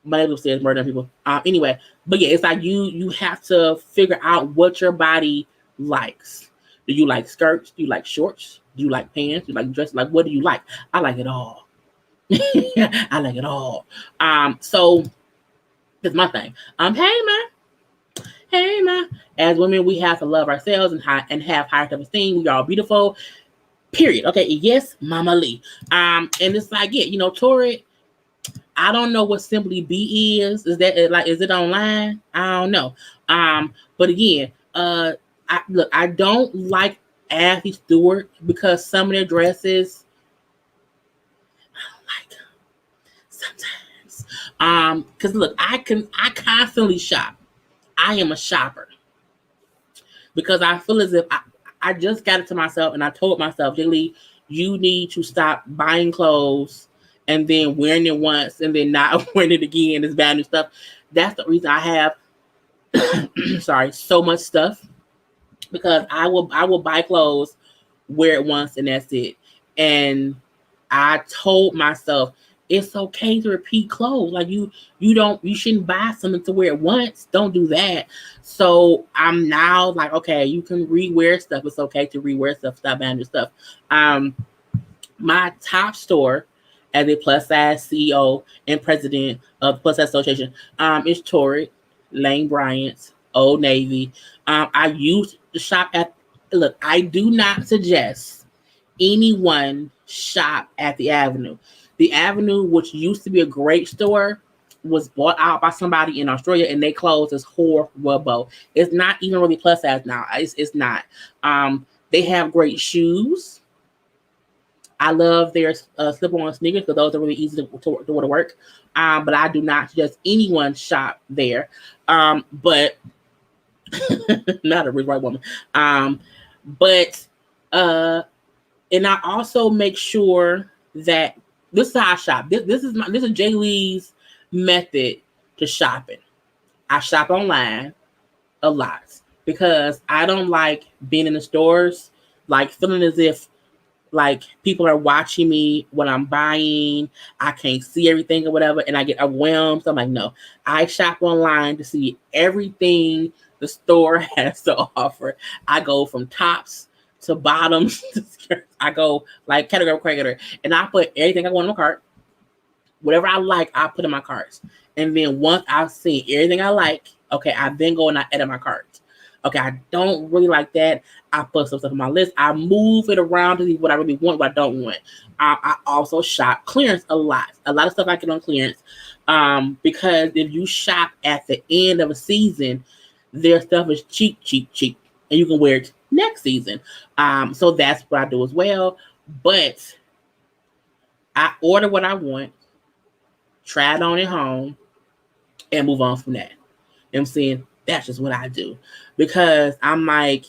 My neighbor says murdering people. Anyway, but yeah, it's like you have to figure out what your body likes. Do you like skirts? Do you like shorts? Do you like pants? Do you like dresses? Like, what do you like? I like it all. I like it all. So it's my thing. Hey man. As women, we have to love ourselves and have higher self-esteem. We are all beautiful. Period. Okay. Yes, Mama Lee. And it's like, yeah, Tori. I don't know what Simply B is. Is it online? I don't know. But again, I don't like Ashley Stewart because some of their dresses I don't like them sometimes. Because look, I constantly shop. I am a shopper because I feel as if I just got it to myself and I told myself, Jaylee, you need to stop buying clothes and then wearing it once and then not wearing it again is bad new stuff. That's the reason I have sorry, so much stuff, because I will buy clothes, wear it once, and that's it. And I told myself it's okay to repeat clothes. Like you shouldn't buy something to wear it once. Don't do that. So I'm now like, okay, you can rewear stuff. It's okay to rewear stuff. Stop buying your stuff. Um, my top store as a plus size CEO and president of Plus Size Association is Torrid, Lane Bryant's, Old Navy. I used to shop at, look, I do not suggest anyone shop at the Avenue. The Avenue, which used to be a great store, was bought out by somebody in Australia, and they closed. Is horrible. It's not even really plus size now. It's not. They have great shoes. I love their slip-on sneakers because those are really easy to wear to work. But I do not suggest anyone shop there. But not a rich white woman. But and I also make sure that this is how I shop. This is Jaylee's method to shopping. I shop online a lot because I don't like being in the stores, like feeling as if like people are watching me when I'm buying. I can't see everything or whatever, and I get overwhelmed. So I'm like, no, I shop online to see everything the store has to offer. I go from tops to bottoms to skirts. I go like category by category, and I put everything I want in my cart. Whatever I like, I put in my carts. And then once I've seen everything I like, okay, I then go and I edit my cart. Okay, I don't really like that. I put some stuff on my list. I move it around to see what I really want, what I don't want. I also shop clearance a lot. A lot of stuff I get on clearance. Because if you shop at the end of a season, their stuff is cheap, cheap, cheap. And you can wear it next season. So that's what I do as well. But I order what I want, try it on at home, and move on from that. You know what I'm saying? That's just what I do. Because I'm like,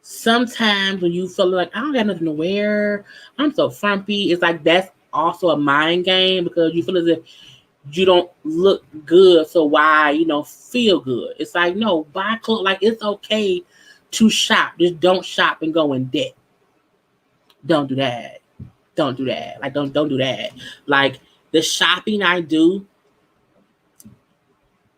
sometimes when you feel like I don't got nothing to wear, I'm so frumpy, it's like that's also a mind game because you feel as if you don't look good, so why, feel good? It's like, no, buy clothes. Like, it's okay to shop. Just don't shop and go in debt. Don't do that. Don't do that. Like, don't do that. Like, the shopping I do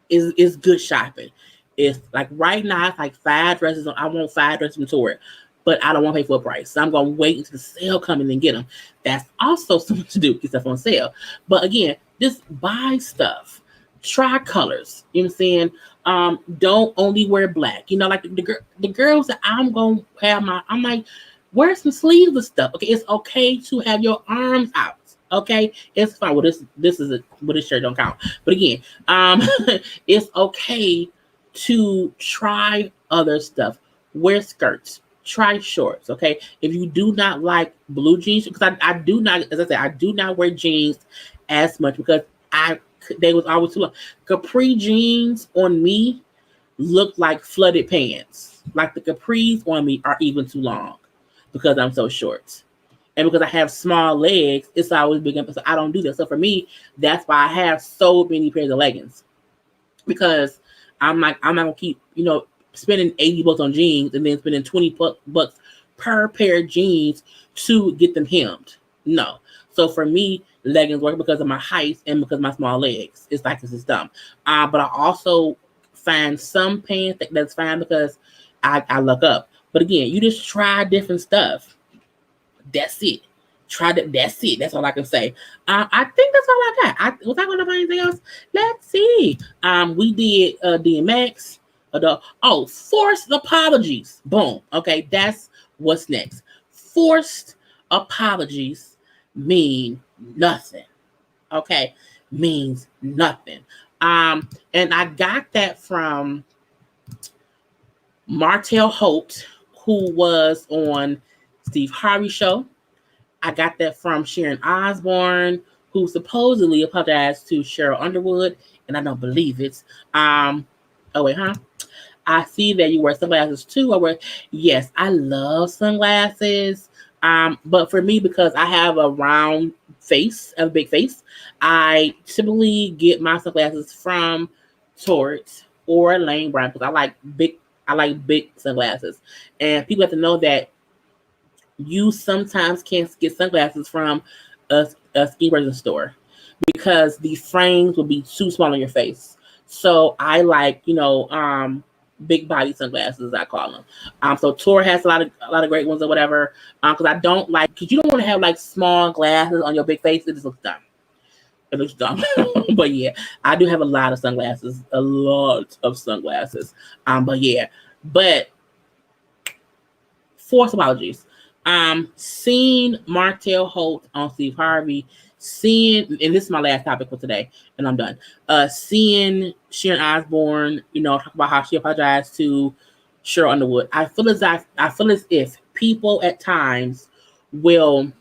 is good shopping. It's like right now, it's like 5 dresses. I want 5 dresses from Torrid, but I don't want to pay full price. So I'm going to wait until the sale comes in and get them. That's also something to do, get stuff on sale. But again, just buy stuff. Try colors. You know what I'm saying? Don't only wear black. Like the girls that I'm going to have I'm like, wear some sleeveless stuff. Okay, it's okay to have your arms out. Okay, it's fine. Well, this shirt don't count. But again, it's okay to try other stuff. Wear skirts. Try shorts. Okay, if you do not like blue jeans, because I do not, as I said, I do not wear jeans as much because they was always too long. Capri jeans on me look like flooded pants. Like the capris on me are even too long because I'm so short. And because I have small legs, it's always big. So I don't do that. So for me, that's why I have so many pairs of leggings. Because I'm like, I'm not going to keep, spending $80 on jeans and then spending $20 per pair of jeans to get them hemmed. No. So for me, leggings work because of my height and because of my small legs. It's like this is dumb. But I also find some pants that's fine because I look up. But again, you just try different stuff. That's it. Try that. That's it. That's all I can say. I think that's all I got. Was I going to find anything else? Let's see. We did DMX. Forced apologies. Boom. Okay, that's what's next. Forced apologies mean nothing. Okay, means nothing. And I got that from Martell Holt, who was on Steve Harvey's show. I got that from Sharon Osbourne, who supposedly apologized to Cheryl Underwood, and I don't believe it. I see that you wear sunglasses too. Yes, I love sunglasses. But for me, because I have a round face, a big face, I typically get my sunglasses from Torts or Lane Bryant because I like big sunglasses, and people have to know that you sometimes can't get sunglasses from a ski version store because the frames will be too small on your face. So I like, big body sunglasses, I call them. So Tor has a lot of great ones or whatever. Because I don't like, because you don't want to have like small glasses on your big face. It just looks dumb. It looks dumb. But yeah, I do have a lot of sunglasses, a lot of sunglasses. But yeah, but forced apologies. Seeing Martell Holt on Steve Harvey, seeing, and this is my last topic for today, and I'm done. Seeing Sharon Osbourne, talk about how she apologized to Cheryl Underwood. I feel as if people at times will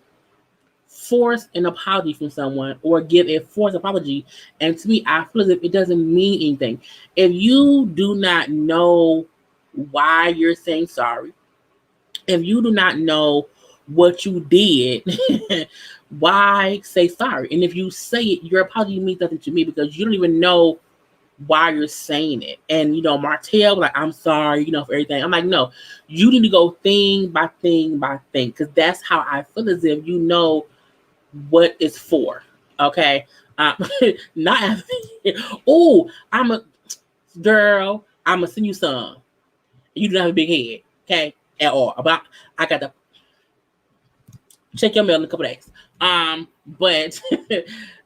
force an apology from someone or give a forced apology, and to me, I feel as if it doesn't mean anything. If you do not know why you're saying sorry, if you do not know what you did, why say sorry? And if you say it, your apology means nothing to me because you don't even know why you're saying it. And Martell, like, I'm sorry, for everything. I'm like, no, you need to go thing by thing by thing, because that's how I feel as if you know what it's for. Okay. Not oh, I'm a girl, I'm gonna send you some. You don't have a big head, okay? At all. About I got to check your mail in a couple days. But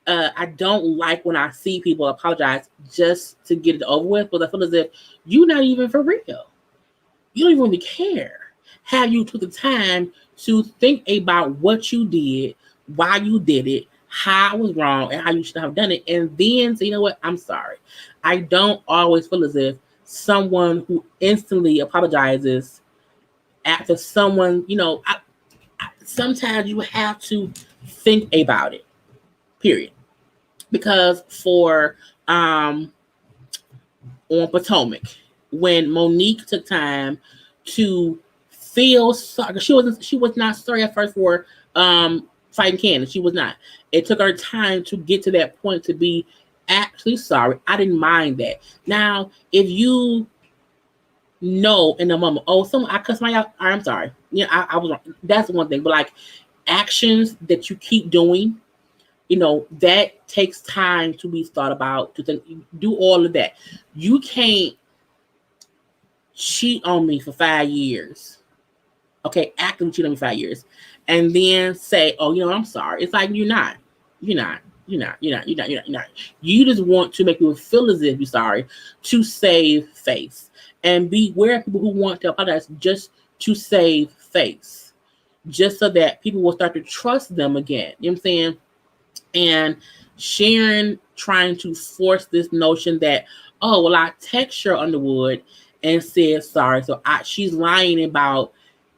I don't like when I see people apologize just to get it over with, because I feel as if you're not even for real. You don't even really care. Have you took the time to think about what you did, why you did it, how it was wrong, and how you should have done it, and then say, you know what, I'm sorry. I don't always feel as if someone who instantly apologizes after someone, sometimes you have to think about it, period. Because for on Potomac, when Monique took time to feel sorry, she was not sorry at first for fighting Candace. She was not. It took her time to get to that point to be actually sorry. I didn't mind that. Now, if you know in the moment, oh, I cussed my out, I'm sorry. Yeah, I was wrong. That's one thing. But like actions that you keep doing, that takes time to be thought about, to think, do all of that. You can't cheat on me for 5 years. Okay, acting cheat on me 5 years. And then say, oh, I'm sorry. It's like you're not. You're not. You just want to make people feel as if you're sorry to save face. And beware of people who want to apologize just to save face. Just so that people will start to trust them again. You know what I'm saying? And Sharon trying to force this notion that, oh, well, I text Cheryl Underwood and said sorry. So she's lying about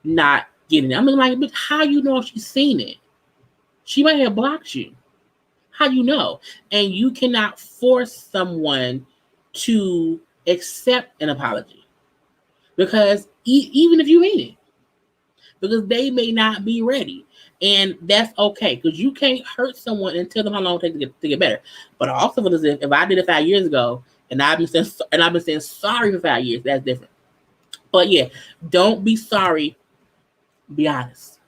not getting it. I'm like, but how you know she's seen it? She might have blocked you. How you know? And you cannot force someone to accept an apology. Because even if you mean it. Because they may not be ready. And that's okay. Because you can't hurt someone and tell them how long it takes to get better. But I also feel as if I did it 5 years ago and I've been saying sorry for 5 years, that's different. But yeah, don't be sorry. Be honest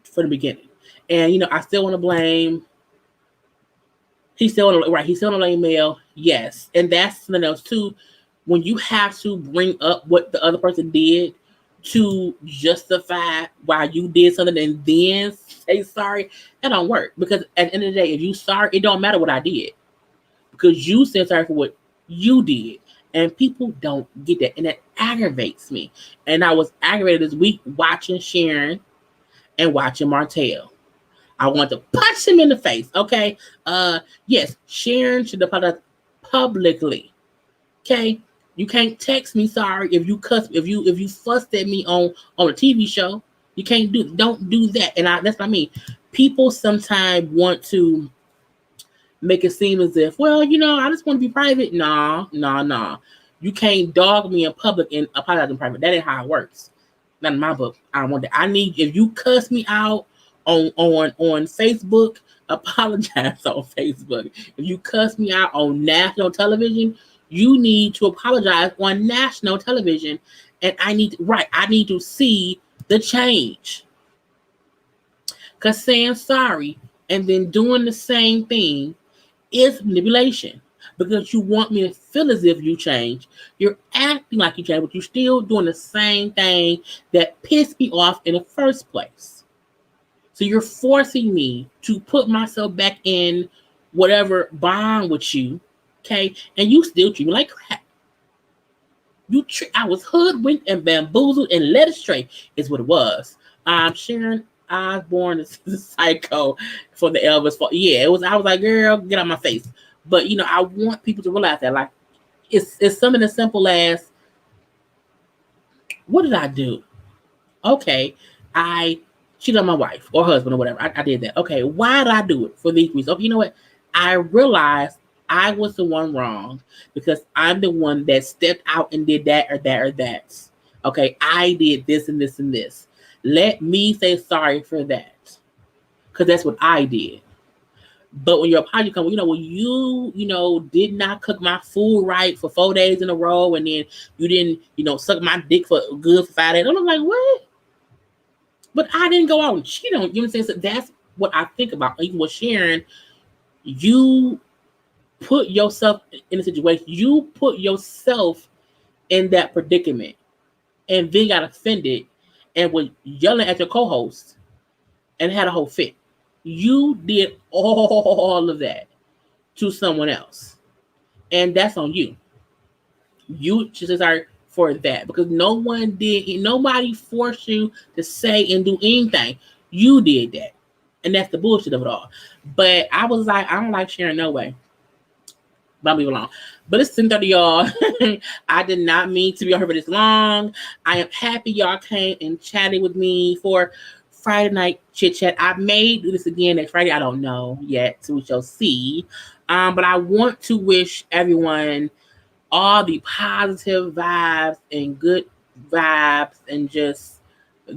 from the beginning. And I still want to blame. He's still on the blame Mel. Yes. And that's something else too. When you have to bring up what the other person did to justify why you did something and then say sorry, that don't work. Because at the end of the day, if you sorry, it don't matter what I did. Because you said sorry for what you did. And people don't get that. And that aggravates me. And I was aggravated this week watching Sharon and watching Martell. I want to punch him in the face. Okay. Yes, Sharon should apologize publicly. Okay. You can't text me sorry if you fussed at me on a TV show. You don't do that. And that's what I mean. People sometimes want to make it seem as if, well, I just want to be private. No. You can't dog me in public and apologize in private. That ain't how it works. Not in my book. I don't want that. I need, if you cuss me out on Facebook, apologize on Facebook. If you cuss me out on national television, you need to apologize on national television. And I need to see the change. Because saying sorry and then doing the same thing is manipulation. Because you want me to feel as if you change. You're acting like you change, but you're still doing the same thing that pissed me off in the first place. So you're forcing me to put myself back in whatever bond with you, okay? And you still treat me like crap. I was hoodwinked and bamboozled and led astray is what it was. Sharon Osbourne is a psycho for the Elvis. Yeah, it was. I was like, girl, get out my face. But I want people to realize that, like, it's something as simple as, what did I do? Okay, I cheated on my wife or husband or whatever. I did that. Okay, why did I do it? For these reasons. Okay, you know what? I realized I was the one wrong because I'm the one that stepped out and did that or that or that. Okay, I did this and this and this. Let me say sorry for that, because that's what I did. But when your apology comes, when you did not cook my food right for 4 days in a row, and then you didn't, suck my dick for 5 days. I'm like, what? But I didn't go out and cheat on you. You know what I'm saying? So that's what I think about. Even with Sharon, you put yourself in a situation. You put yourself in that predicament, and then got offended and was yelling at your co-host and had a whole fit. You did all of that to someone else, and that's on you. You should say sorry for that, because nobody forced you to say and do anything. You did that, and that's the bullshit of it all. But I was like, I don't like Sharon no way. But I'll leave it alone. But it's 10:30, y'all. I did not mean to be on here for this long. I am happy y'all came and chatted with me for Friday night chit chat. I may do this again next Friday. I don't know yet, so we shall see. But I want to wish everyone all the positive vibes and good vibes and just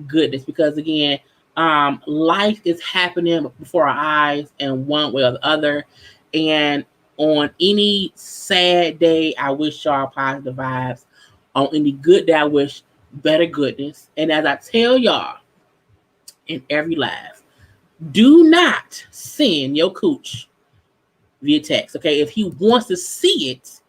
goodness, because again, life is happening before our eyes in one way or the other. And on any sad day, I wish y'all positive vibes. On any good day, I wish better goodness. And as I tell y'all in every live, do not send your cooch via text, okay? If he wants to see it,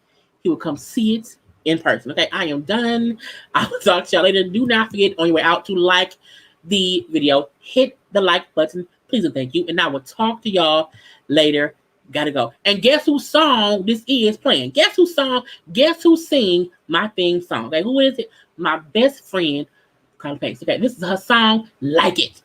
he will come see it in person, okay? I am done. I will talk to y'all later. Do not forget on your way out to like the video. Hit the like button, please and thank you. And I will talk to y'all later. Gotta go. And guess whose song this is playing? Guess who sing my theme song? Okay, who is it? My best friend, Karla Pace. Okay, this is her song, Like It.